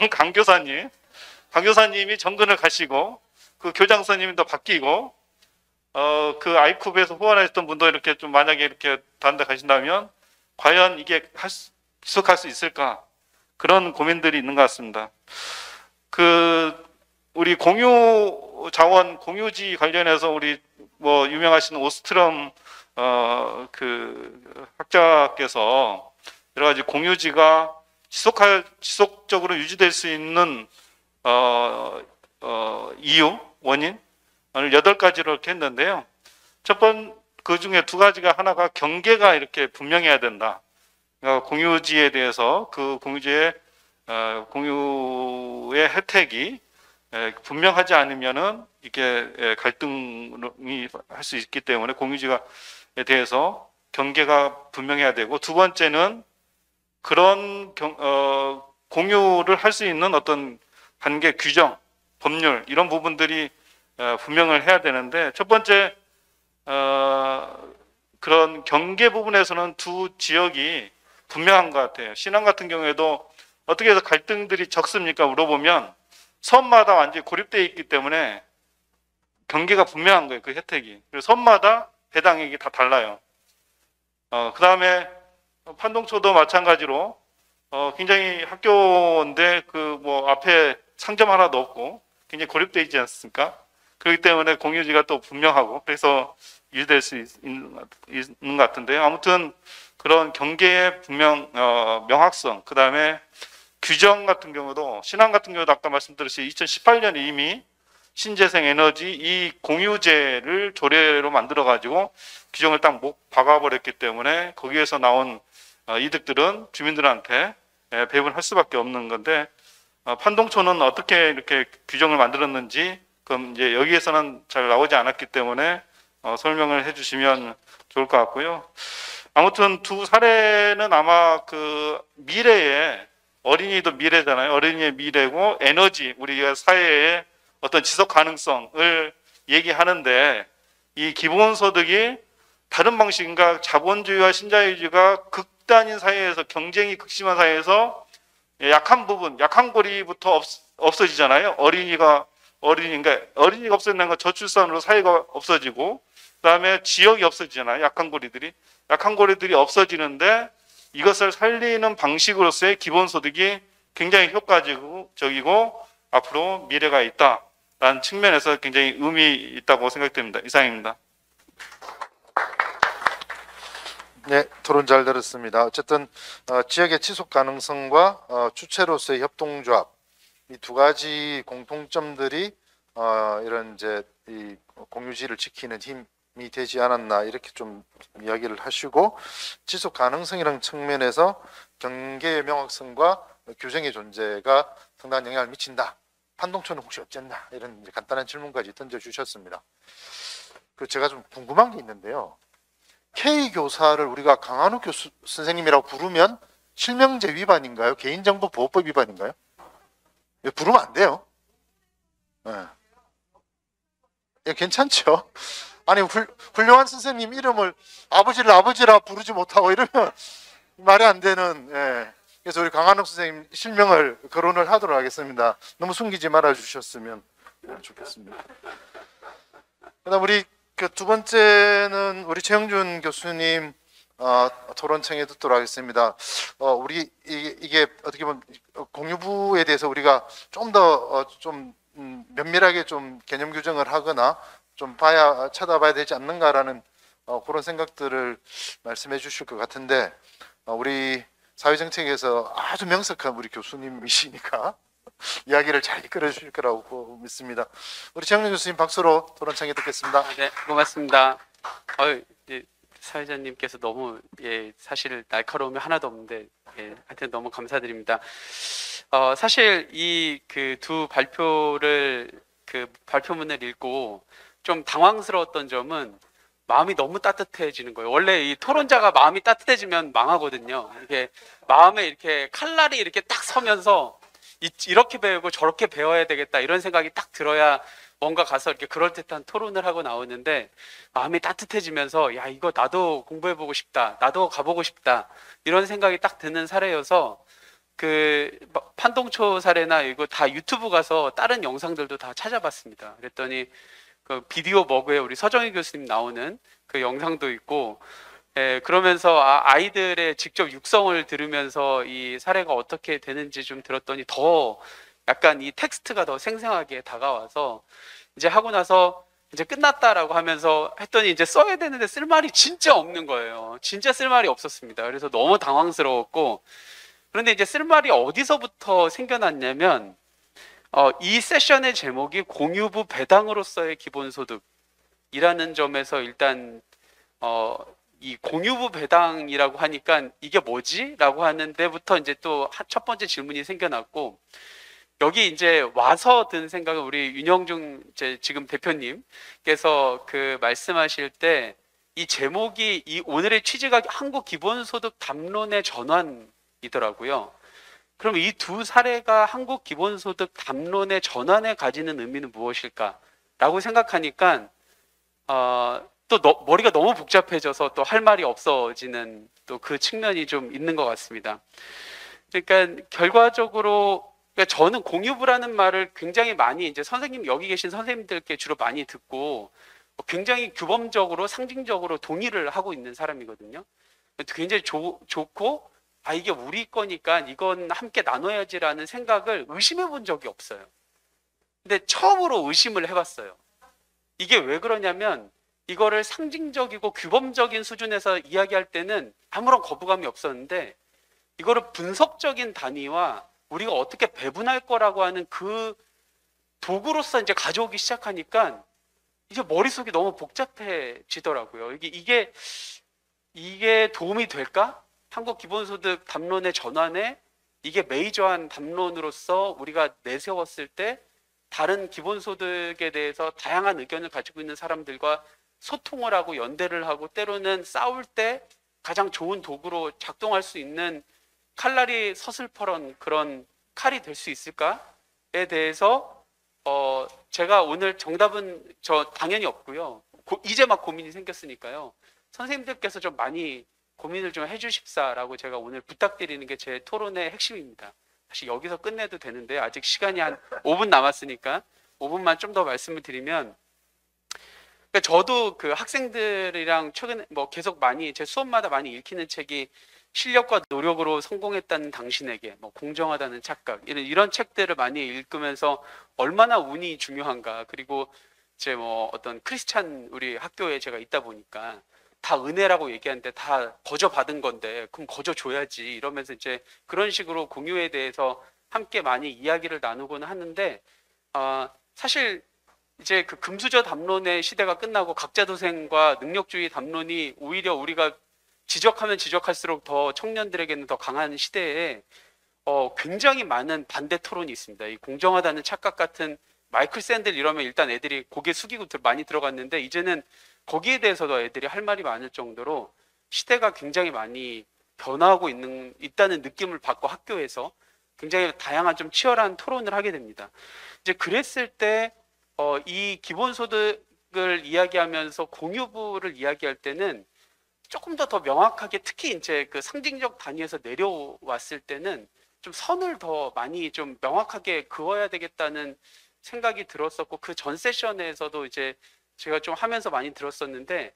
강 교사님이 정근을 가시고 그 교장 선생님도 바뀌고 그 아이쿱에서 후원하셨던 분도 이렇게 좀 만약에 이렇게 다른 데 가신다면 과연 이게 지속할 수 있을까? 그런 고민들이 있는 것 같습니다. 우리 공유 자원, 공유지 관련해서 우리 뭐 유명하신 오스트럼 그 학자께서 여러 가지 공유지가 지속적으로 유지될 수 있는 이유, 원인을 8가지로 이렇게 했는데요. 그 중에 2가지가 하나가 경계가 이렇게 분명해야 된다. 그러니까 공유지에 대해서 그 공유지의 공유의 혜택이 분명하지 않으면은 이게 갈등이 할 수 있기 때문에 공유지에 대해서 경계가 분명해야 되고 두 번째는 그런 공유를 할 수 있는 어떤 관계 규정, 법률 이런 부분들이 분명을 해야 되는데 첫 번째 그런 경계 부분에서는 두 지역이 분명한 것 같아요. 신안 같은 경우에도 어떻게 해서 갈등들이 적습니까? 물어보면 섬마다 완전히 고립되어 있기 때문에 경계가 분명한 거예요. 그 혜택이. 그래서 섬마다 배당액이 다 달라요. 그 다음에 판동초도 마찬가지로 굉장히 학교인데 그 뭐 앞에 상점 하나도 없고 굉장히 고립되어 있지 않습니까? 그렇기 때문에 공유지가 또 분명하고 그래서 유지될 수 있는 것 같은데요. 아무튼 그런 경계의 명확성, 그 다음에 규정 같은 경우도 신안 같은 경우도 아까 말씀드렸듯이 2018년에 이미 신재생 에너지 이 공유제를 조례로 만들어 가지고 규정을 딱 박아버렸기 때문에 거기에서 나온 이득들은 주민들한테 배분할 수밖에 없는 건데 판동초는 어떻게 이렇게 규정을 만들었는지 그럼 이제 여기에서는 잘 나오지 않았기 때문에 설명을 해주시면 좋을 것 같고요. 아무튼 두 사례는 아마 그 미래에 어린이도 미래잖아요. 어린이의 미래고 에너지 우리가 사회의 어떤 지속 가능성을 얘기하는데 이 기본소득이 다른 방식인가 자본주의와 신자유주의가 극단인 사회에서 경쟁이 극심한 사회에서 약한 부분, 약한 고리부터 없어지잖아요. 어린이가 없어지는 건 저출산으로 사회가 없어지고 그다음에 지역이 없어지잖아요. 약한 고리들이 없어지는데 이것을 살리는 방식으로서의 기본소득이 굉장히 효과적이고 앞으로 미래가 있다라는 측면에서 굉장히 의미 있다고 생각됩니다. 이상입니다. 네, 토론 잘 들었습니다. 어쨌든 지역의 지속 가능성과 주체로서의 협동조합 이 두 가지 공통점들이 이런 이제 이 공유지를 지키는 힘이 되지 않았나 이렇게 좀 이야기를 하시고 지속 가능성이라는 측면에서 경계의 명확성과 규정의 존재가 상당한 영향을 미친다. 판동초는 혹시 어쨌나 이런 이제 간단한 질문까지 던져주셨습니다. 그 제가 좀 궁금한 게 있는데요. K 교사를 우리가 강한우 교수 선생님이라고 부르면 실명제 위반인가요? 개인정보보호법 위반인가요? 예, 부르면 안 돼요. 예. 예, 괜찮죠? 아니 훌륭한 선생님 이름을 아버지를 아버지라 부르지 못하고 이러면 말이 안 되는. 예. 그래서 우리 강한욱 선생님 실명을 거론을 하도록 하겠습니다. 너무 숨기지 말아 주셨으면 좋겠습니다. 그다음 우리 그 두 번째는 우리 최영준 교수님 토론청에 듣도록 하겠습니다. 우리 이게 어떻게 보면 공유부에 대해서 우리가 좀 더 좀 면밀하게 좀 개념 규정을 하거나 좀 찾아봐야 되지 않는가라는 그런 생각들을 말씀해 주실 것 같은데 우리 사회정책에서 아주 명석한 우리 교수님이시니까 이야기를 잘 이끌어 주실 거라고 믿습니다. 우리 최영준 교수님 박수로 토론청에 듣겠습니다. 네, 고맙습니다. 이제 사회자님께서 너무 사실 날카로움이 하나도 없는데 하여튼 너무 감사드립니다. 사실 이 그 두 발표문을 읽고 좀 당황스러웠던 점은 마음이 너무 따뜻해지는 거예요. 원래 이 토론자가 마음이 따뜻해지면 망하거든요. 이게 마음에 이렇게 칼날이 이렇게 딱 서면서 이렇게 배우고 저렇게 배워야 되겠다 이런 생각이 딱 들어야 뭔가 가서 이렇게 그럴듯한 토론을 하고 나오는데 마음이 따뜻해지면서 야 이거 나도 공부해보고 싶다, 나도 가보고 싶다 이런 생각이 딱 드는 사례여서 그 판동초 사례나 이거 다 유튜브 가서 다른 영상들도 다 찾아봤습니다. 그랬더니 그 비디오 머그에 우리 서정희 교수님 나오는 그 영상도 있고 그러면서 아이들의 직접 육성을 들으면서 이 사례가 어떻게 되는지 좀 들었더니 더 약간 이 텍스트가 더 생생하게 다가와서 이제 하고 나서 이제 끝났다라고 하면서 했더니 이제 써야 되는데 쓸 말이 진짜 없는 거예요. 진짜 쓸 말이 없었습니다. 그래서 너무 당황스러웠고 그런데 이제 쓸 말이 어디서부터 생겨났냐면 이 세션의 제목이 공유부 배당으로서의 기본소득이라는 점에서 일단 이 공유부 배당이라고 하니까 이게 뭐지? 라고 하는 데부터 이제 또 첫 번째 질문이 생겨났고 여기 이제 와서 든 생각은 우리 윤영중 지금 대표님께서 그 말씀하실 때 이 제목이 이 오늘의 취지가 한국 기본소득 담론의 전환이더라고요. 그럼 이 두 사례가 한국 기본소득 담론의 전환에 가지는 의미는 무엇일까라고 생각하니까 또 머리가 너무 복잡해져서 또 할 말이 없어지는 또 그 측면이 좀 있는 것 같습니다. 그러니까 결과적으로 그러니까 저는 공유부라는 말을 굉장히 많이 이제 선생님 여기 계신 선생님들께 주로 많이 듣고 굉장히 규범적으로 상징적으로 동의를 하고 있는 사람이거든요. 굉장히 좋고 이게 우리 거니까 이건 함께 나눠야지라는 생각을 의심해 본 적이 없어요. 근데 처음으로 의심을 해봤어요. 이게 왜 그러냐면 이거를 상징적이고 규범적인 수준에서 이야기할 때는 아무런 거부감이 없었는데 이거를 분석적인 단위와 우리가 어떻게 배분할 거라고 하는 그 도구로서 이제 가져오기 시작하니까 이제 머릿속이 너무 복잡해지더라고요. 이게 도움이 될까? 한국 기본소득 담론의 전환에 이게 메이저한 담론으로서 우리가 내세웠을 때 다른 기본소득에 대해서 다양한 의견을 가지고 있는 사람들과 소통을 하고 연대를 하고 때로는 싸울 때 가장 좋은 도구로 작동할 수 있는 칼날이 서슬퍼런 그런 칼이 될 수 있을까에 대해서 제가 오늘 정답은 저 당연히 없고요. 이제 막 고민이 생겼으니까요. 선생님들께서 좀 많이 고민을 좀 해주십사라고 제가 오늘 부탁드리는 게 제 토론의 핵심입니다. 사실 여기서 끝내도 되는데 아직 시간이 한 5분 남았으니까 5분만 좀 더 말씀을 드리면 저도 그 학생들이랑 최근에 뭐 계속 많이 제 수업마다 많이 읽히는 책이 실력과 노력으로 성공했다는 당신에게 뭐 공정하다는 착각 이런 책들을 많이 읽으면서 얼마나 운이 중요한가. 그리고 이제 뭐 어떤 크리스찬 우리 학교에 제가 있다 보니까 다 은혜라고 얘기하는데 다 거저 받은 건데 그럼 거저 줘야지 이러면서 이제 그런 식으로 공유에 대해서 함께 많이 이야기를 나누곤 하는데 사실 이제 그 금수저 담론의 시대가 끝나고 각자도생과 능력주의 담론이 오히려 우리가 지적하면 지적할수록 더 청년들에게는 더 강한 시대에 굉장히 많은 반대 토론이 있습니다. 이 공정하다는 착각 같은 마이클 샌들 이러면 일단 애들이 고개 숙이고 많이 들어갔는데 이제는 거기에 대해서도 애들이 할 말이 많을 정도로 시대가 굉장히 많이 변화하고 있다는 느낌을 받고 학교에서 굉장히 다양한 좀 치열한 토론을 하게 됩니다. 이제 그랬을 때 이 기본소득을 이야기하면서 공유부를 이야기할 때는 조금 더 명확하게 특히 이제 그 상징적 단위에서 내려왔을 때는 좀 선을 더 많이 좀 명확하게 그어야 되겠다는 생각이 들었었고 그 전 세션에서도 이제 제가 좀 하면서 많이 들었었는데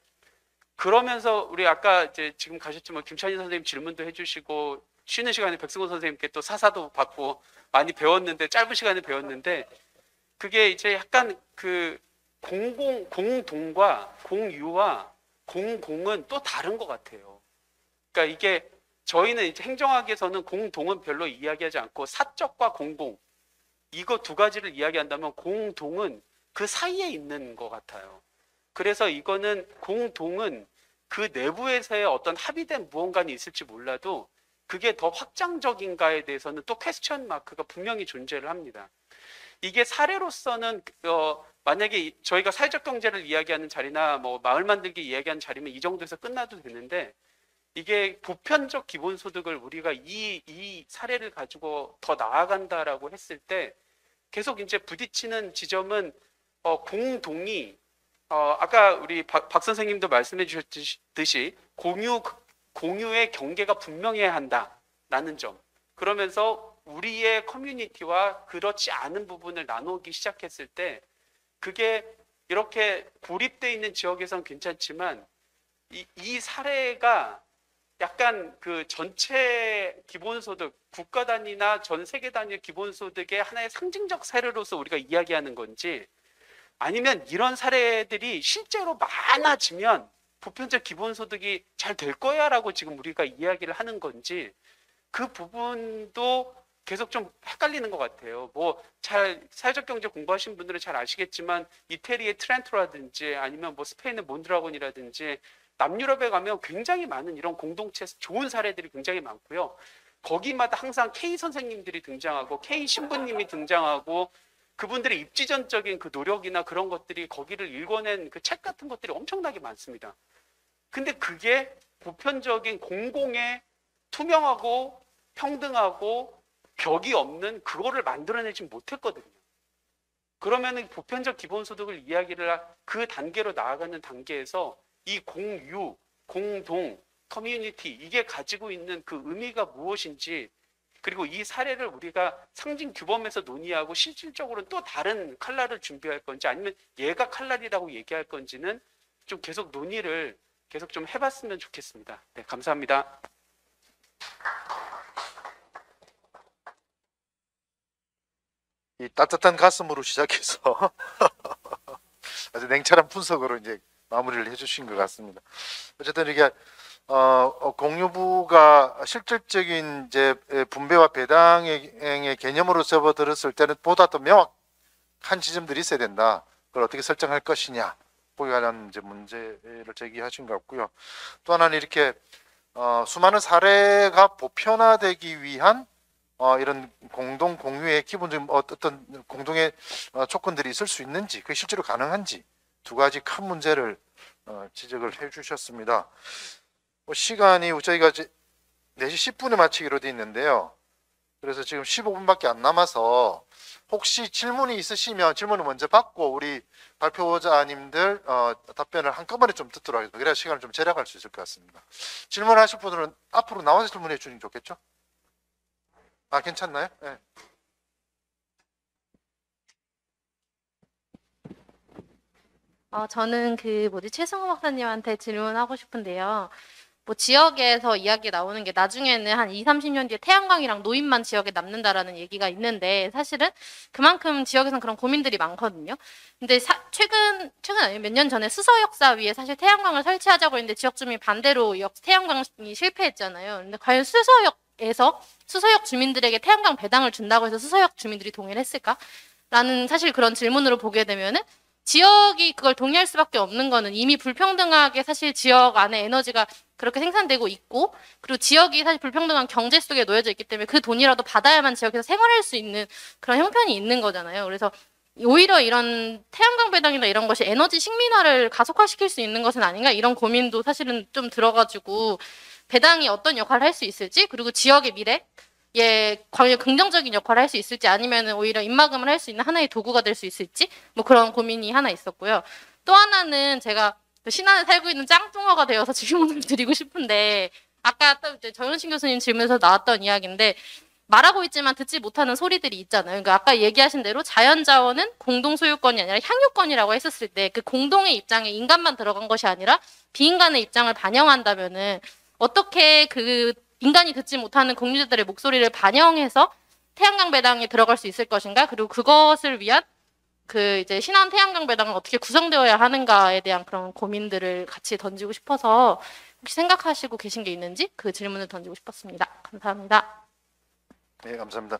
그러면서 우리 아까 이제 지금 가셨지만 김찬희 선생님 질문도 해주시고 쉬는 시간에 백승호 선생님께 또 사사도 받고 많이 배웠는데 짧은 시간에 배웠는데 그게 이제 약간 그 공동과 공유와 공공은 또 다른 것 같아요. 그러니까 이게 저희는 이제 행정학에서는 공동은 별로 이야기하지 않고 사적과 공공 이거 두 가지를 이야기한다면 공동은 그 사이에 있는 것 같아요. 그래서 이거는 공동은 그 내부에서의 어떤 합의된 무언가는 있을지 몰라도 그게 더 확장적인가에 대해서는 또 퀘스천 마크가 분명히 존재를 합니다. 이게 사례로서는 만약에 저희가 사회적 경제를 이야기하는 자리나 뭐 마을 만들기 이야기하는 자리면 이 정도에서 끝나도 되는데 이게 보편적 기본소득을 우리가 이 사례를 가지고 더 나아간다라고 했을 때 계속 이제 부딪히는 지점은 공동이 아까 우리 박 선생님도 말씀해 주셨듯이 공유의 경계가 분명해야 한다라는 점. 그러면서 우리의 커뮤니티와 그렇지 않은 부분을 나누기 시작했을 때 그게 이렇게 고립되어 있는 지역에선 괜찮지만 이 사례가 약간 그 전체 기본소득, 국가 단위나 전 세계 단위의 기본소득의 하나의 상징적 사례로서 우리가 이야기하는 건지 아니면 이런 사례들이 실제로 많아지면 보편적 기본소득이 잘 될 거야 라고 지금 우리가 이야기를 하는 건지 그 부분도 계속 좀 헷갈리는 것 같아요. 뭐 잘 사회적 경제 공부하신 분들은 잘 아시겠지만 이태리의 트렌토라든지 아니면 뭐 스페인의 몬드라곤이라든지 남유럽에 가면 굉장히 많은 이런 공동체 좋은 사례들이 굉장히 많고요. 거기마다 항상 K 선생님들이 등장하고 K 신부님이 등장하고 그분들의 입지전적인 그 노력이나 그런 것들이 거기를 읽어낸 그 책 같은 것들이 엄청나게 많습니다. 근데 그게 보편적인 공공의 투명하고 평등하고 벽이 없는 그거를 만들어내지 못했거든요. 그러면 보편적 기본소득을 이야기를 그 단계로 나아가는 단계에서 이 공유, 공동, 커뮤니티 이게 가지고 있는 그 의미가 무엇인지 그리고 이 사례를 우리가 상징 규범에서 논의하고 실질적으로는 또 다른 칼날을 준비할 건지 아니면 얘가 칼날이라고 얘기할 건지는 좀 계속 논의를 계속 좀 해봤으면 좋겠습니다. 네, 감사합니다. 이 따뜻한 가슴으로 시작해서 아주 냉철한 분석으로 이제 마무리를 해주신 것 같습니다. 어쨌든 이게 공유부가 실질적인 이제 분배와 배당의 개념으로 접어들었을 때는 보다 더 명확한 지점들이 있어야 된다. 그걸 어떻게 설정할 것이냐, 거기에 관한 이제 문제를 제기하신 것 같고요. 또 하나는 이렇게 수많은 사례가 보편화되기 위한 이런 공동 공유의 기본적인 어떤 공동의 조건들이 있을 수 있는지, 그게 실제로 가능한지 두 가지 큰 문제를 지적을 해주셨습니다. 시간이 저희가 이제 4시 10분에 마치기로 되어 있는데요. 그래서 지금 15분밖에 안 남아서 혹시 질문이 있으시면 질문을 먼저 받고 우리 발표자님들 답변을 한꺼번에 좀 듣도록 하겠습니다. 그래야 시간을 좀 절약할 수 있을 것 같습니다. 질문하실 분들은 앞으로 나와서 질문해 주시면 좋겠죠? 아, 괜찮나요? 네. 저는 최승호 박사님한테 질문하고 싶은데요. 뭐 지역에서 이야기 나오는 게 나중에는 한 2, 30년 뒤에 태양광이랑 노인만 지역에 남는다라는 얘기가 있는데 사실은 그만큼 지역에서는 그런 고민들이 많거든요. 근데 최근 아니면 몇 년 전에 수서역사 위에 사실 태양광을 설치하자고 했는데 지역 주민이 반대로 태양광이 실패했잖아요. 근데 과연 수서역 주민들에게 태양광 배당을 준다고 해서 수서역 주민들이 동의를 했을까? 라는 사실 그런 질문으로 보게 되면은 지역이 그걸 동의할 수밖에 없는 거는 이미 불평등하게 사실 지역 안에 에너지가 그렇게 생산되고 있고 그리고 지역이 사실 불평등한 경제 속에 놓여져 있기 때문에 그 돈이라도 받아야만 지역에서 생활할 수 있는 그런 형편이 있는 거잖아요. 그래서 오히려 이런 태양광 배당이나 이런 것이 에너지 식민화를 가속화시킬 수 있는 것은 아닌가 이런 고민도 사실은 좀 들어가지고 배당이 어떤 역할을 할 수 있을지 그리고 지역의 미래에 과연 긍정적인 역할을 할 수 있을지 아니면 오히려 입막음을 할 수 있는 하나의 도구가 될 수 있을지 뭐 그런 고민이 하나 있었고요. 또 하나는 제가 신안에 살고 있는 짱뚱어가 되어서 질문을 드리고 싶은데 아까 또 이제 정현신 교수님 질문에서 나왔던 이야기인데 말하고 있지만 듣지 못하는 소리들이 있잖아요. 그러니까 아까 얘기하신 대로 자연자원은 공동 소유권이 아니라 향유권이라고 했었을 때 그 공동의 입장에 인간만 들어간 것이 아니라 비인간의 입장을 반영한다면은 어떻게 그 인간이 듣지 못하는 공유자들의 목소리를 반영해서 태양광 배당에 들어갈 수 있을 것인가? 그리고 그것을 위한 그 이제 신안 태양광 배당은 어떻게 구성되어야 하는가에 대한 그런 고민들을 같이 던지고 싶어서 혹시 생각하시고 계신 게 있는지 그 질문을 던지고 싶었습니다. 감사합니다. 네, 감사합니다.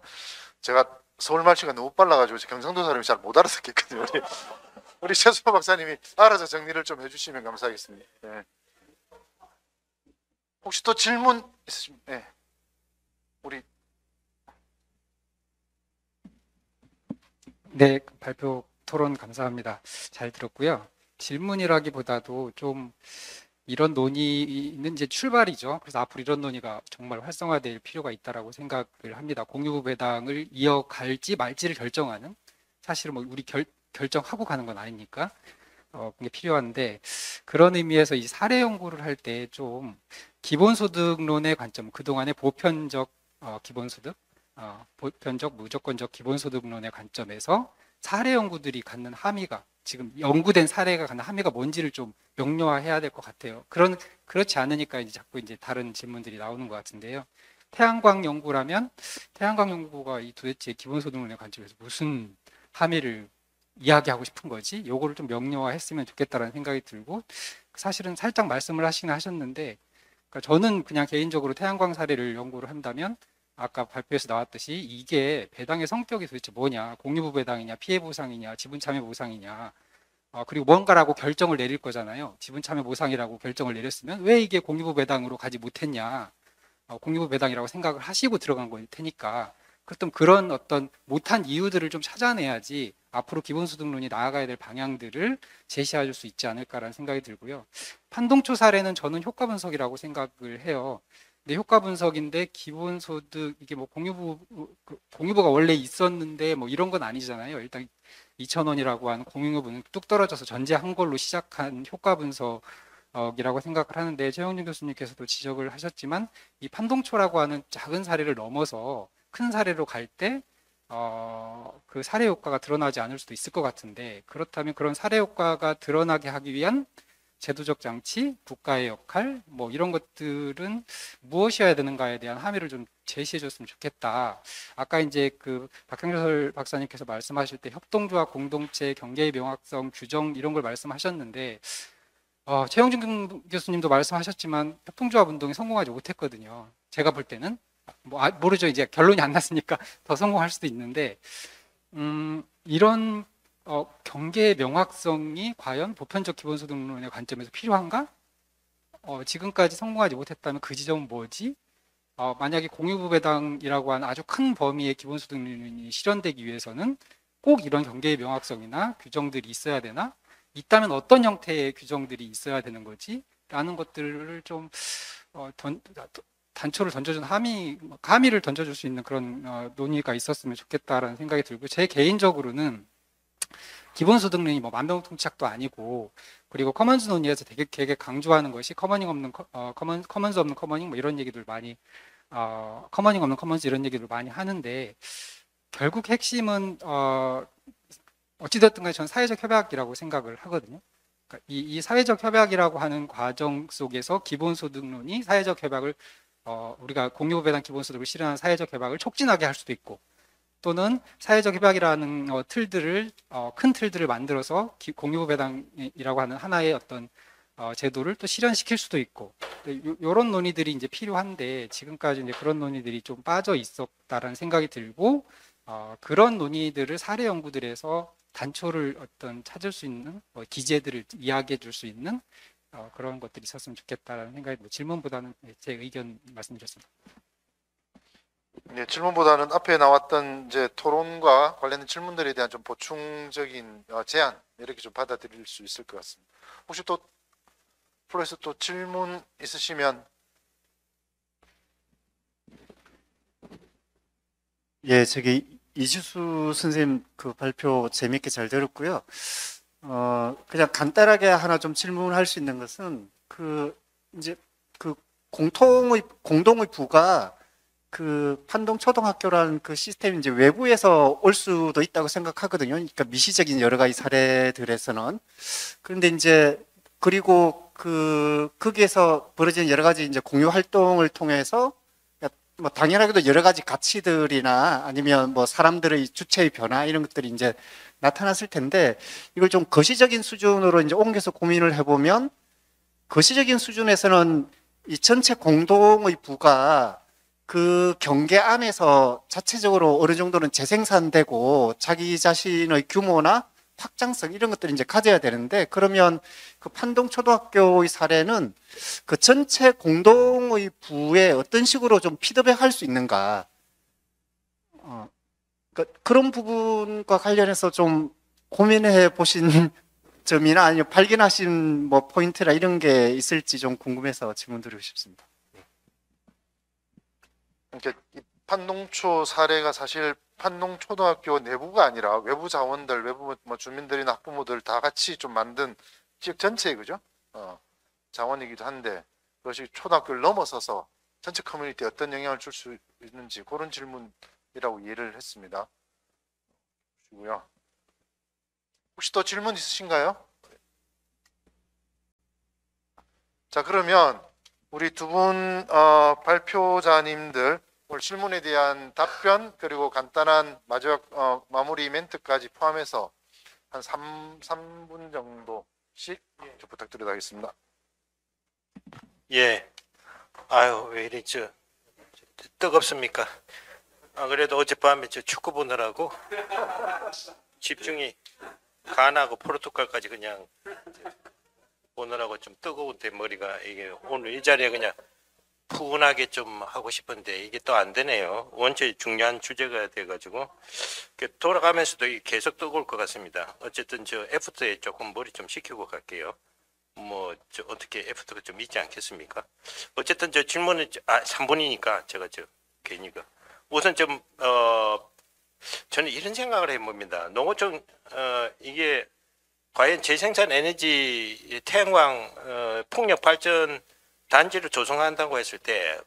제가 서울 말씨가 너무 빨라가지고 경상도 사람이 잘 못 알아듣겠거든요. 우리 최수호 박사님이 알아서 정리를 좀 해주시면 감사하겠습니다. 네. 혹시 또 질문 있으십니까? 네. 우리 네, 발표 토론 감사합니다. 잘 들었고요. 질문이라기보다도 좀 이런 논의는 이제 출발이죠. 그래서 앞으로 이런 논의가 정말 활성화될 필요가 있다라고 생각을 합니다. 공유부 배당을 이어갈지 말지를 결정하는 사실은 뭐 우리 결정하고 가는 건 아니니까 그게 필요한데 그런 의미에서 이 사례 연구를 할 때 좀 기본소득론의 관점, 그동안의 보편적 기본소득, 보편적 무조건적 기본소득론의 관점에서 사례 연구들이 갖는 함의가 지금 연구된 사례가 갖는 함의가 뭔지를 좀 명료화해야 될 것 같아요. 그렇지 않으니까 이제 자꾸 이제 다른 질문들이 나오는 것 같은데요. 태양광 연구라면 태양광 연구가 이 도대체 기본소득론의 관점에서 무슨 함의를 이야기하고 싶은 거지? 요거를 좀 명료화했으면 좋겠다라는 생각이 들고 사실은 살짝 말씀을 하셨는데 그러니까 저는 그냥 개인적으로 태양광 사례를 연구를 한다면 아까 발표에서 나왔듯이 이게 배당의 성격이 도대체 뭐냐, 공유부 배당이냐, 피해 보상이냐, 지분 참여 보상이냐, 그리고 뭔가라고 결정을 내릴 거잖아요. 지분 참여 보상이라고 결정을 내렸으면 왜 이게 공유부 배당으로 가지 못했냐, 공유부 배당이라고 생각을 하시고 들어간 걸 테니까 그렇다면 그런 어떤 못한 이유들을 좀 찾아내야지 앞으로 기본소득론이 나아가야 될 방향들을 제시해 줄 수 있지 않을까라는 생각이 들고요. 판동초 사례는 저는 효과 분석이라고 생각을 해요. 근데 효과 분석인데 기본소득 이게 뭐 공유부가 원래 있었는데 뭐 이런 건 아니잖아요. 일단 2,000원이라고 하는 공유부는 뚝 떨어져서 전제한 걸로 시작한 효과 분석이라고 생각을 하는데 최영준 교수님께서도 지적을 하셨지만 이 판동초라고 하는 작은 사례를 넘어서 큰 사례로 갈 때 그 사례 효과가 드러나지 않을 수도 있을 것 같은데 그렇다면 그런 사례 효과가 드러나게 하기 위한 제도적 장치, 국가의 역할 뭐 이런 것들은 무엇이어야 되는가에 대한 함의를 좀 제시해 줬으면 좋겠다. 아까 이제 그 박형철 박사님께서 말씀하실 때 협동조합 공동체 경계의 명확성 규정 이런 걸 말씀하셨는데 최영준 교수님도 말씀하셨지만 협동조합 운동이 성공하지 못했거든요. 제가 볼 때는 모르죠. 이제 결론이 안 났으니까 더 성공할 수도 있는데 이런 경계의 명확성이 과연 보편적 기본소득론의 관점에서 필요한가? 지금까지 성공하지 못했다면 그 지점은 뭐지? 만약에 공유부 배당이라고 하는 아주 큰 범위의 기본소득론이 실현되기 위해서는 꼭 이런 경계의 명확성이나 규정들이 있어야 되나? 있다면 어떤 형태의 규정들이 있어야 되는 거지? 라는 것들을 좀 단초를 던져준 함의를 던져줄 수 있는 그런 논의가 있었으면 좋겠다라는 생각이 들고 제 개인적으로는 기본소득론이 뭐 만병통치약도 아니고 그리고 커먼즈 논의에서 되게 강조하는 것이 커머닝 없는 커먼즈 없는 커머닝 뭐 이런 얘기들 많이 커머닝 없는 커먼즈 이런 얘기들 많이 하는데 결국 핵심은 어찌됐든 간에 저는 사회적 협약이라고 생각을 하거든요. 그러니까 이 사회적 협약이라고 하는 과정 속에서 기본소득론이 사회적 협약을 우리가 공유배당 기본소득을 실현하는 사회적 협약을 촉진하게 할 수도 있고, 또는 사회적 협약이라는 틀들을 큰 틀들을 만들어서 공유배당이라고 하는 하나의 어떤 제도를 또 실현시킬 수도 있고, 이런 논의들이 이제 필요한데 지금까지 이제 그런 논의들이 좀 빠져 있었다라는 생각이 들고, 그런 논의들을 사례 연구들에서 단초를 어떤 찾을 수 있는 기제들을 이야기해 줄 수 있는 그런 것들이 있었으면 좋겠다라는 생각이, 질문보다는 제 의견 말씀드렸습니다. 네, 질문보다는 앞에 나왔던 이제 토론과 관련된 질문들에 대한 좀 보충적인 제안 이렇게 좀 받아들일 수 있을 것 같습니다. 혹시 또 프로에서 또 질문 있으시면. 예, 저기 이주수 선생님 그 발표 재밌게 잘 들었고요. 그냥 간단하게 하나 좀 질문할 수 있는 것은 이제 공동의 부가 그 판동 초등학교라는 그 시스템이 이제 외부에서 올 수도 있다고 생각하거든요. 그러니까 미시적인 여러 가지 사례들에서는. 그런데 이제 그리고 거기에서 벌어지는 여러 가지 이제 공유 활동을 통해서 뭐 당연하게도 여러 가지 가치들이나 아니면 뭐 사람들의 주체의 변화 이런 것들이 이제 나타났을 텐데, 이걸 좀 거시적인 수준으로 이제 옮겨서 고민을 해보면, 거시적인 수준에서는 이 전체 공동의 부가 그 경계 안에서 자체적으로 어느 정도는 재생산되고 자기 자신의 규모나 확장성 이런 것들을 이제 가져야 되는데, 그러면 그 판동 초등학교의 사례는 그 전체 공동의 부에 어떤 식으로 좀 피드백할 수 있는가, 그런 부분과 관련해서 좀 고민해 보신 점이나 아니면 발견하신 뭐 포인트나 이런 게 있을지 좀 궁금해서 질문 드리고 싶습니다. 그러니까 이 판동초 사례가 사실 판동초등학교 내부가 아니라 외부 자원들, 외부 뭐 주민들이나 학부모들 다 같이 좀 만든 지역 전체의 그죠? 자원이기도 한데, 그것이 초등학교를 넘어서서 전체 커뮤니티에 어떤 영향을 줄 수 있는지 그런 질문이라고 이해를 했습니다. 고요. 혹시 또 질문 있으신가요? 자, 그러면 우리 두 분 발표자님들 오늘 질문에 대한 답변 그리고 간단한 마지막 마무리 멘트까지 포함해서 한 3분 정도씩 좀 부탁드리도록 하겠습니다. 예. 아유, 왜 이리 뜨겁습니까? 그래도 어젯밤에 축구 보느라고 집중이, 가나하고 포르투갈까지 그냥 보느라고 좀 뜨거운데 머리가, 이게 오늘 이 자리에 그냥 푸근하게 좀 하고 싶은데 이게 또 안 되네요. 원체 중요한 주제가 돼가지고 돌아가면서도 계속 뜨거울 것 같습니다. 어쨌든 애프터에 조금 머리 좀 식히고 갈게요. 뭐 어떻게 애프터가 좀 있지 않겠습니까? 어쨌든 질문은 3분이니까 제가 괜히 우선 저는 이런 생각을 해봅니다. 농어촌 이게 과연 재생산 에너지 태양광 풍력 발전 단지를 조성한다고 했을 때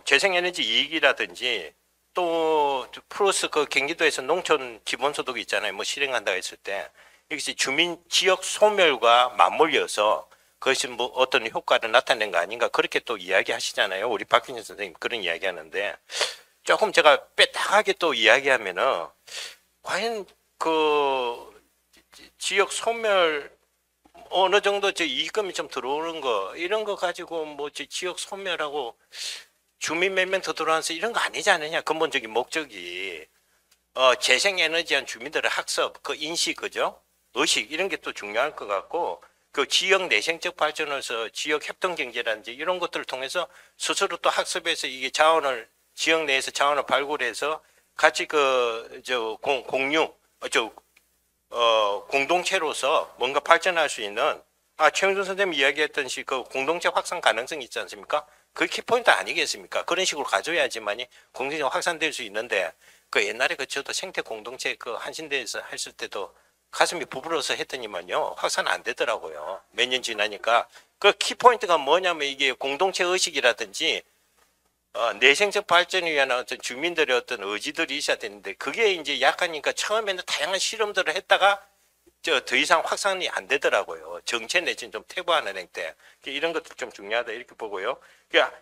재생에너지 이익이라든지 또 플러스 그 경기도에서 농촌 기본소득 있잖아요. 뭐 실행한다고 했을 때 이것이 주민 지역 소멸과 맞물려서 그것이 뭐 어떤 효과를 나타낸 거 아닌가, 그렇게 또 이야기하시잖아요. 우리 박균현 선생님 그런 이야기하는데, 조금 제가 빼딱하게 또 이야기하면은 과연 그 지역 소멸 어느 정도 이익금이 좀 들어오는 거, 이런 거 가지고 뭐 지역 소멸하고 주민 몇 명 더 들어와서 이런 거 아니지 않느냐. 근본적인 목적이 재생에너지한 주민들의 학습, 그 인식, 그죠? 의식, 이런 게 또 중요할 것 같고, 그 지역 내생적 발전에서 지역 협동 경제라든지 이런 것들을 통해서 스스로 또 학습해서 이게 자원을, 지역 내에서 자원을 발굴해서 같이 공동체로서 뭔가 발전할 수 있는, 최영준 선생님 이야기했던 그 공동체 확산 가능성이 있지 않습니까? 그게 키포인트 아니겠습니까? 그런 식으로 가져야지만이 공동체 확산될 수 있는데, 그 옛날에 저도 생태 공동체 한신대에서 했을 때도 가슴이 부풀어서 했더니만요, 확산 안 되더라고요. 몇 년 지나니까. 그 키포인트가 뭐냐면 이게 공동체 의식이라든지 내생적 발전을 위한 어떤 주민들의 어떤 의지들이 있어야 되는데, 그게 이제 약하니까 처음에는 다양한 실험들을 했다가 더 이상 확산이 안 되더라고요. 정체 내지는 좀 퇴보하는 행태. 이런 것도 좀 중요하다 이렇게 보고요. 그러니까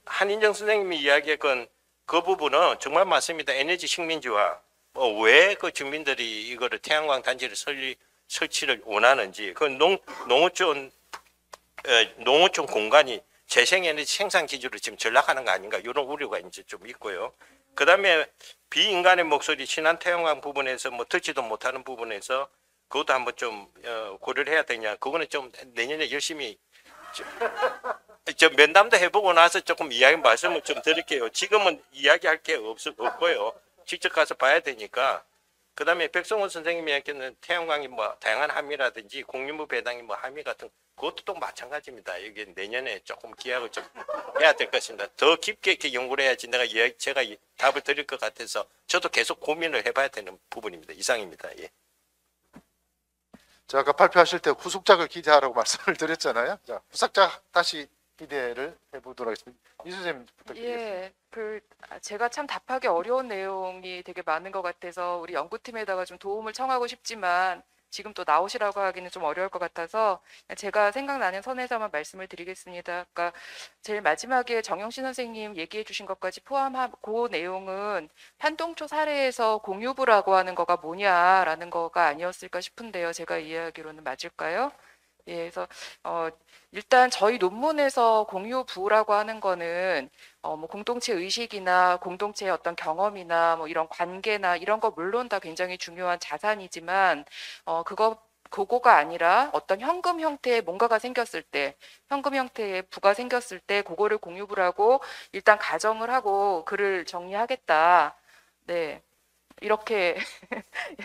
한인정 선생님이 이야기했건 그 부분은 정말 맞습니다. 에너지 식민지화. 왜 그 주민들이 이거를 태양광 단지를 설치를 원하는지, 그 농어촌 공간이 재생에너지 생산 기지로 지금 전락하는 거 아닌가 이런 우려가 이제 좀 있고요. 그 다음에 비인간의 목소리, 친환 태양광 부분에서 뭐 듣지도 못하는 부분에서 그것도 한번 좀 고려를 해야 되냐. 그거는 좀 내년에 열심히 저 면담도 해보고 나서 조금 말씀을 좀 드릴게요. 지금은 이야기할 게 없고요. 직접 가서 봐야 되니까. 그 다음에 백성원 선생님이 얘기하는 태양광이 뭐 다양한 함의라든지 공유무 배당이 뭐 함의 같은 그것도 또 마찬가지입니다. 이게 내년에 조금 기약을 좀 해야 될 것입니다. 더 깊게 이렇게 연구를 해야지 제가 답을 드릴 것 같아서 저도 계속 고민을 해봐야 되는 부분입니다. 이상입니다. 예. 자, 아까 발표하실 때 후속작을 기대하라고 말씀을 드렸잖아요. 자, 후속작 다시 기대를 해보도록 하겠습니다. 이 선생님 부탁드리겠습니다. 예, 제가 참 답하기 어려운 내용이 되게 많은 것 같아서 우리 연구팀에다가 좀 도움을 청하고 싶지만 지금 또 나오시라고 하기는 좀 어려울 것 같아서 제가 생각나는 선에서만 말씀을 드리겠습니다. 아까 제일 마지막에 정영신 선생님 얘기해 주신 것까지 포함하고 그 내용은 판동초 사례에서 공유부라고 하는 거가 뭐냐라는 거가 아니었을까 싶은데요. 제가 이해하기로는 맞을까요? 예, 그래서 일단 저희 논문에서 공유부라고 하는 거는 뭐 공동체 의식이나 공동체의 어떤 경험이나 뭐 이런 관계나 이런 거 물론 다 굉장히 중요한 자산이지만 그거가 아니라 어떤 현금 형태의 뭔가가 생겼을 때, 현금 형태의 부가 생겼을 때 그거를 공유부라고 일단 가정을 하고 글을 정리하겠다. 네. 이렇게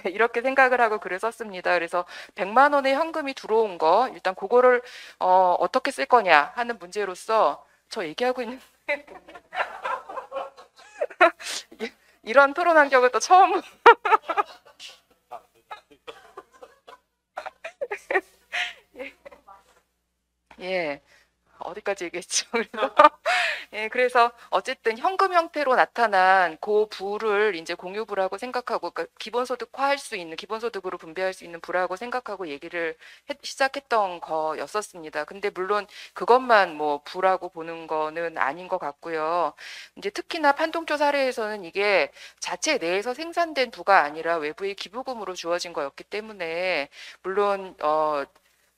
이렇게 생각을 하고 글을 썼습니다. 그래서 100만 원의 현금이 들어온 거 일단 그거를 어떻게 쓸 거냐 하는 문제로서 저 얘기하고 있는 이런 토론 환경을 또 처음 예. 어디까지 얘기했죠? 그래서 어쨌든 현금 형태로 나타난 그 부를 이제 공유부라고 생각하고, 그러니까 기본소득화할 수 있는, 기본소득으로 분배할 수 있는 부라고 생각하고 얘기를 시작했던 거였었습니다. 근데 물론 그것만 뭐 부라고 보는 거는 아닌 것 같고요. 이제 특히나 판동초 사례에서는 이게 자체 내에서 생산된 부가 아니라 외부의 기부금으로 주어진 거였기 때문에 물론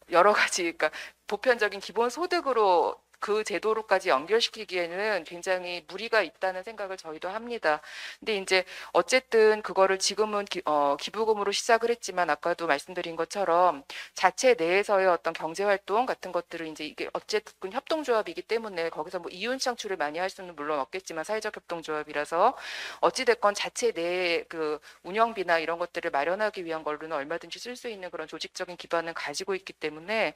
여러 가지, 그러니까 보편적인 기본 소득으로 그 제도로까지 연결시키기에는 굉장히 무리가 있다는 생각을 저희도 합니다. 근데 이제 어쨌든 그거를 지금은 기부금으로 시작을 했지만 아까도 말씀드린 것처럼 자체 내에서의 어떤 경제 활동 같은 것들을 이제 이게 어쨌든 협동조합이기 때문에 거기서 뭐 이윤 창출을 많이 할 수는 물론 없겠지만 사회적 협동조합이라서 어찌 됐건 자체 내의 그 운영비나 이런 것들을 마련하기 위한 걸로는 얼마든지 쓸 수 있는 그런 조직적인 기반을 가지고 있기 때문에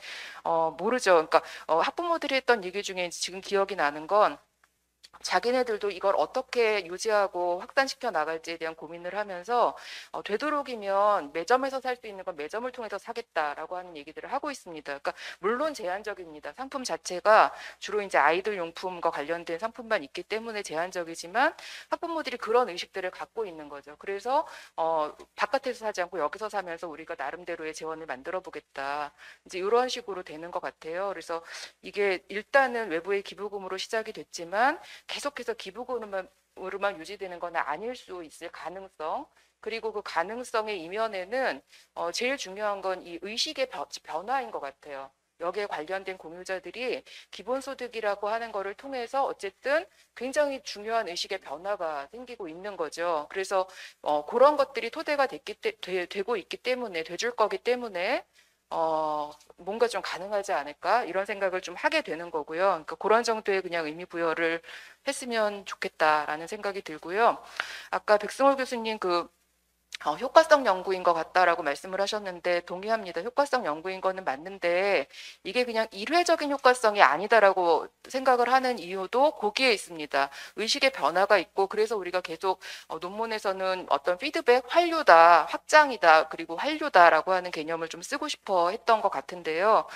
모르죠. 그러니까 학부모들이 했던 얘기 중에 지금 기억이 나는 건 자기네들도 이걸 어떻게 유지하고 확산시켜 나갈지에 대한 고민을 하면서 되도록이면 매점에서 살 수 있는 건 매점을 통해서 사겠다라고 하는 얘기들을 하고 있습니다. 그러니까 물론 제한적입니다. 상품 자체가 주로 이제 아이들 용품과 관련된 상품만 있기 때문에 제한적이지만 학부모들이 그런 의식들을 갖고 있는 거죠. 그래서 바깥에서 사지 않고 여기서 사면서 우리가 나름대로의 재원을 만들어 보겠다. 이제 이런 식으로 되는 것 같아요. 그래서 이게 일단은 외부의 기부금으로 시작이 됐지만 계속해서 기부금으로만 유지되는 건 아닐 수 있을 가능성, 그리고 그 가능성의 이면에는 제일 중요한 건 이 의식의 변화인 것 같아요. 여기에 관련된 공유자들이 기본소득이라고 하는 거를 통해서 어쨌든 굉장히 중요한 의식의 변화가 생기고 있는 거죠. 그래서 그런 것들이 토대가 되고 있기 때문에, 돼줄 거기 때문에 뭔가 좀 가능하지 않을까 이런 생각을 좀 하게 되는 거고요. 그러니까 그런 정도의 그냥 의미 부여를 했으면 좋겠다라는 생각이 들고요. 아까 백승호 교수님 효과성 연구인 것 같다라고 말씀을 하셨는데 동의합니다. 효과성 연구인 거는 맞는데 이게 그냥 일회적인 효과성이 아니다라고 생각을 하는 이유도 거기에 있습니다. 의식의 변화가 있고 그래서 우리가 계속 논문에서는 어떤 피드백, 환류다, 확장이다, 그리고 한류다라고 하는 개념을 좀 쓰고 싶어 했던 것 같은데요.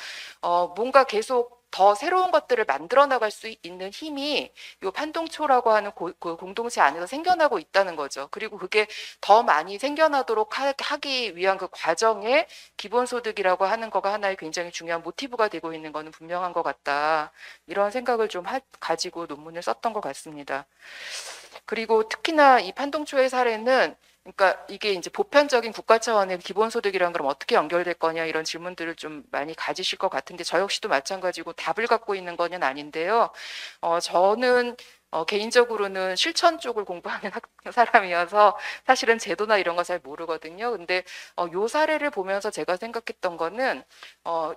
뭔가 계속 더 새로운 것들을 만들어 나갈 수 있는 힘이 요 판동초라고 하는 그 공동체 안에서 생겨나고 있다는 거죠. 그리고 그게 더 많이 생겨나도록 하기 위한 그 과정에 기본소득이라고 하는 거가 하나의 굉장히 중요한 모티브가 되고 있는 거는 분명한 것 같다. 이런 생각을 좀 가지고 논문을 썼던 것 같습니다. 그리고 특히나 이 판동초의 사례는 그러니까 이게 이제 보편적인 국가 차원의 기본소득이랑 그럼 어떻게 연결될 거냐 이런 질문들을 좀 많이 가지실 것 같은데 저 역시도 마찬가지고 답을 갖고 있는 거는 아닌데요. 저는 개인적으로는 실천 쪽을 공부하는 사람이어서 사실은 제도나 이런 거 잘 모르거든요. 근데 요 사례를 보면서 제가 생각했던 거는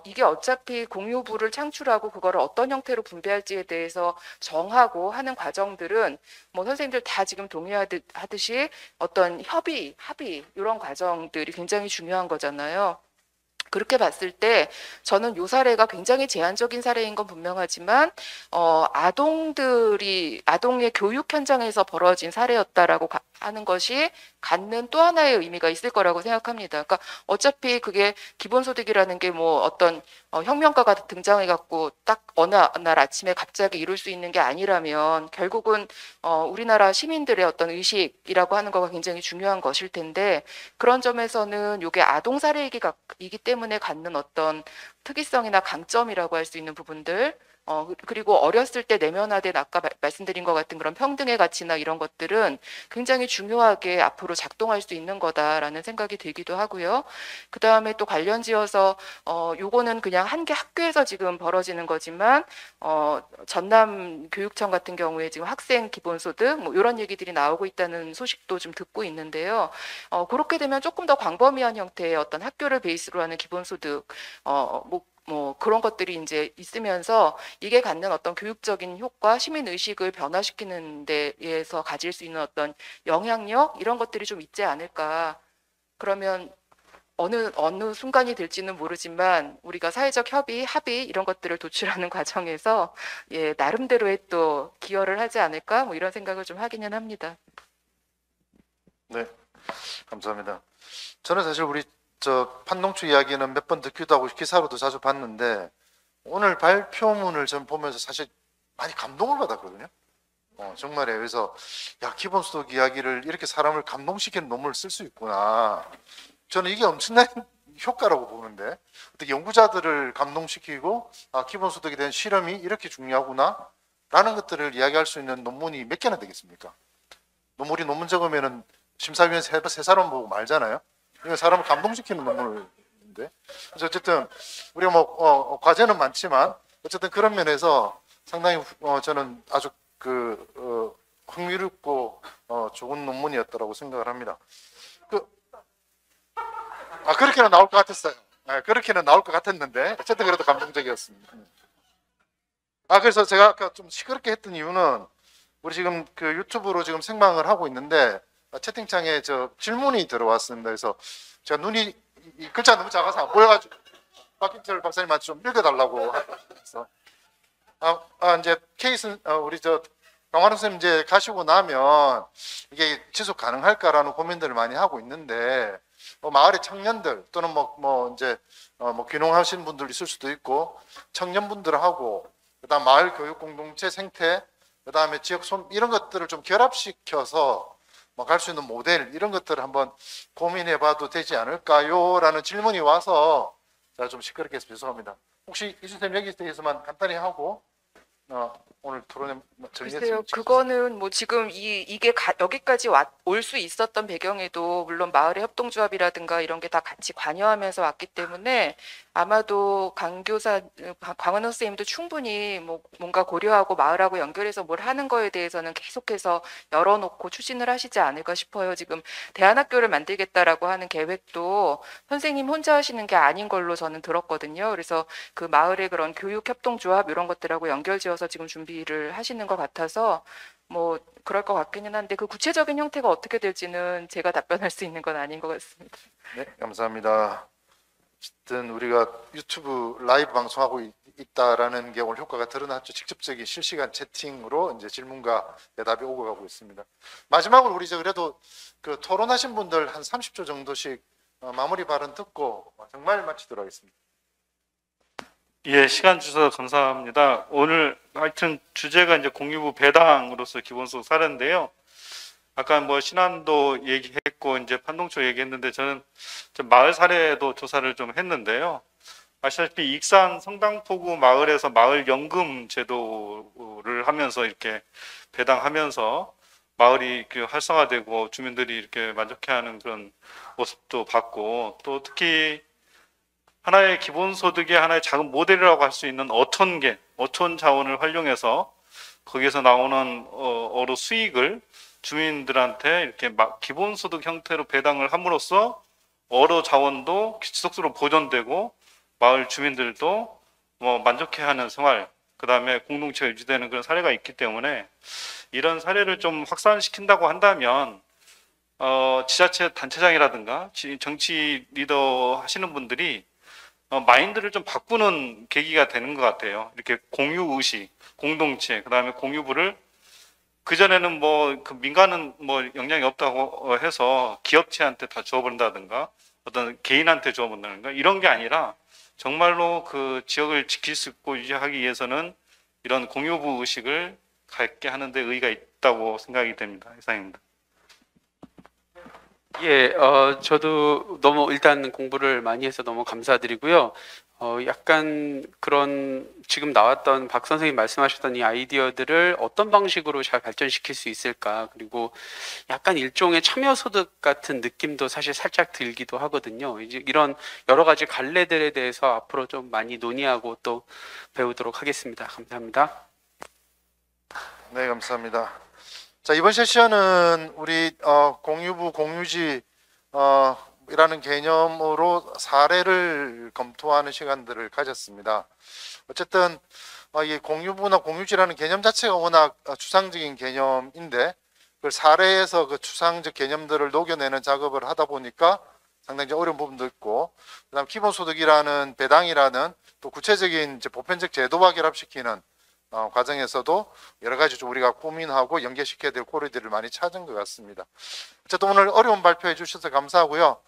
이게 어차피 공유부를 창출하고 그거를 어떤 형태로 분배할지에 대해서 정하고 하는 과정들은 뭐 선생님들 다 지금 동의하듯이 어떤 협의, 합의 이런 과정들이 굉장히 중요한 거잖아요. 그렇게 봤을 때 저는 요 사례가 굉장히 제한적인 사례인 건 분명하지만 아동의 교육 현장에서 벌어진 사례였다라고 하는 것이 갖는 또 하나의 의미가 있을 거라고 생각합니다. 그러니까 어차피 그게 기본소득이라는 게 뭐 어떤 혁명가가 등장해 갖고 딱 어느 날 아침에 갑자기 이룰 수 있는 게 아니라면 결국은 우리나라 시민들의 어떤 의식이라고 하는 거가 굉장히 중요한 것일 텐데 그런 점에서는 이게 아동 사례이기 때문에 갖는 어떤 특이성이나 강점이라고 할 수 있는 부분들 그리고 어렸을 때 내면화된 아까 말씀드린 것 같은 그런 평등의 가치나 이런 것들은 굉장히 중요하게 앞으로 작동할 수 있는 거다라는 생각이 들기도 하고요. 그 다음에 또 관련지어서 요거는 그냥 한 개 학교에서 지금 벌어지는 거지만 전남 교육청 같은 경우에 지금 학생 기본소득 뭐 이런 얘기들이 나오고 있다는 소식도 좀 듣고 있는데요. 그렇게 되면 조금 더 광범위한 형태의 어떤 학교를 베이스로 하는 기본소득 뭐 그런 것들이 이제 있으면서 이게 갖는 어떤 교육적인 효과, 시민 의식을 변화시키는 데에서 가질 수 있는 어떤 영향력 이런 것들이 좀 있지 않을까. 그러면 어느 순간이 될지는 모르지만 우리가 사회적 협의, 합의 이런 것들을 도출하는 과정에서 나름대로의 또 기여를 하지 않을까 뭐 이런 생각을 좀 하기는 합니다. 네, 감사합니다. 저는 사실 우리 판동초 이야기는 몇 번 듣기도 하고 기사로도 자주 봤는데 오늘 발표문을 좀 보면서 사실 많이 감동을 받았거든요. 정말에 그래서 야 기본소득 이야기를 이렇게 사람을 감동시키는 논문을 쓸 수 있구나. 저는 이게 엄청난 효과라고 보는데 어떻게 연구자들을 감동시키고 기본소득에 대한 실험이 이렇게 중요하구나 라는 것들을 이야기할 수 있는 논문이 몇 개나 되겠습니까? 우리 논문 적으면은 심사위원 세 사람 보고 말잖아요. 이거 사람을 감동시키는 논문인데 그래서 어쨌든 우리가 뭐 과제는 많지만 어쨌든 그런 면에서 상당히 저는 아주 흥미롭고 좋은 논문이었다라고 생각을 합니다. 그렇게는 나올 것 같았어요. 그렇게는 나올 것 같았는데 어쨌든 그래도 감동적이었습니다. 그래서 제가 아까 좀 시끄럽게 했던 이유는 우리 지금 그 유튜브로 지금 생방을 하고 있는데 채팅창에 질문이 들어왔습니다. 그래서 제가 눈이 이 글자 너무 작아서 안 보여가지고 박김철 박사님한테 좀 읽어달라고 해서 이제 케이스 우리 강환호 선생님 이제 가시고 나면 이게 지속 가능할까라는 고민들을 많이 하고 있는데 마을의 청년들 또는 이제 귀농하신 분들 있을 수도 있고 청년분들하고 그다음 마을 교육 공동체 생태 그다음에 지역 이런 것들을 좀 결합시켜서 갈 수 있는 모델 이런 것들을 한번 고민해봐도 되지 않을까요? 라는 질문이 와서 제가 좀 시끄럽게 해서 죄송합니다. 혹시 이준 선생님 여기에 대해서만 간단히 하고 오늘 토론에 글쎄요, 그거는 뭐 지금 이게 여기까지 올 수 있었던 배경에도 물론 마을의 협동조합이라든가 이런 게 다 같이 관여하면서 왔기 때문에 아마도 강원호 선생님도 충분히 뭔가 고려하고 마을하고 연결해서 뭘 하는 거에 대해서는 계속해서 열어놓고 추진을 하시지 않을까 싶어요. 지금 대안학교를 만들겠다라고 하는 계획도 선생님 혼자 하시는 게 아닌 걸로 저는 들었거든요. 그래서 그 마을의 그런 교육협동조합 이런 것들하고 연결지어서 지금 준비를 하시는 것 같아서 뭐 그럴 것 같기는 한데 그 구체적인 형태가 어떻게 될지는 제가 답변할 수 있는 건 아닌 것 같습니다. 네, 감사합니다. 어쨌든 우리가 유튜브 라이브 방송하고 있다라는 게 오늘 효과가 드러났죠. 직접적인 실시간 채팅으로 이제 질문과 대답이 오고 가고 있습니다. 마지막으로 우리 그래도 그 토론하신 분들 한 30초 정도씩 마무리 발언 듣고 정말 마치도록 하겠습니다. 예, 시간 주셔서 감사합니다. 오늘 하여튼 주제가 이제 공유부 배당으로서 기본소득 사례인데요. 아까 뭐 신안도 얘기했고 이제 판동초 얘기했는데 저는 좀 마을 사례도 조사를 좀 했는데요. 아시다시피 익산 성당포구 마을에서 마을 연금 제도를 하면서 이렇게 배당하면서 마을이 그 활성화되고 주민들이 이렇게 만족해하는 그런 모습도 봤고, 또 특히 하나의 기본소득의 하나의 작은 모델이라고 할 수 있는 어촌계, 어촌 자원을 활용해서 거기에서 나오는 어로 수익을 주민들한테 이렇게 기본소득 형태로 배당을 함으로써 어로 자원도 지속적으로 보존되고 마을 주민들도 뭐 만족해하는 생활, 그 다음에 공동체가 유지되는 그런 사례가 있기 때문에 이런 사례를 좀 확산시킨다고 한다면 지자체 단체장이라든가 정치 리더 하시는 분들이 마인드를 좀 바꾸는 계기가 되는 것 같아요. 이렇게 공유 의식, 공동체, 그 다음에 공유부를 그전에는 뭐 그 민간은 뭐 영향이 없다고 해서 기업체한테 다 주어버린다든가 어떤 개인한테 주어버린다든가 이런 게 아니라 정말로 그 지역을 지킬 수 있고 유지하기 위해서는 이런 공유부 의식을 갖게 하는 데 의의가 있다고 생각이 됩니다. 이상입니다. 예, 저도 너무 일단 공부를 많이 해서 너무 감사드리고요. 약간 그런 지금 나왔던 박 선생님 말씀하셨던 이 아이디어들을 어떤 방식으로 잘 발전시킬 수 있을까? 그리고 약간 일종의 참여소득 같은 느낌도 사실 살짝 들기도 하거든요. 이제 이런 여러 가지 갈래들에 대해서 앞으로 좀 많이 논의하고 또 배우도록 하겠습니다. 감사합니다. 네, 감사합니다. 자, 이번 세션은 우리 공유부 공유지 이라는 개념으로 사례를 검토하는 시간들을 가졌습니다. 어쨌든 이 공유부나 공유지라는 개념 자체가 워낙 추상적인 개념인데 그 사례에서 그 추상적 개념들을 녹여내는 작업을 하다 보니까 상당히 어려운 부분도 있고, 그다음 기본소득이라는 배당이라는 또 구체적인 이제 보편적 제도와 결합시키는 과정에서도 여러 가지 좀 우리가 고민하고 연계시켜야 될 고리들을 많이 찾은 것 같습니다. 어쨌든 오늘 어려운 발표해 주셔서 감사하고요.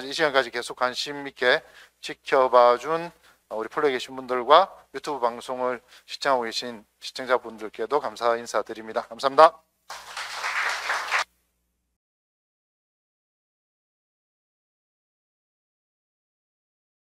이 시간까지 계속 관심 있게 지켜봐준 우리 플로에 계신 분들과 유튜브 방송을 시청하고 계신 시청자분들께도 감사 인사드립니다. 감사합니다.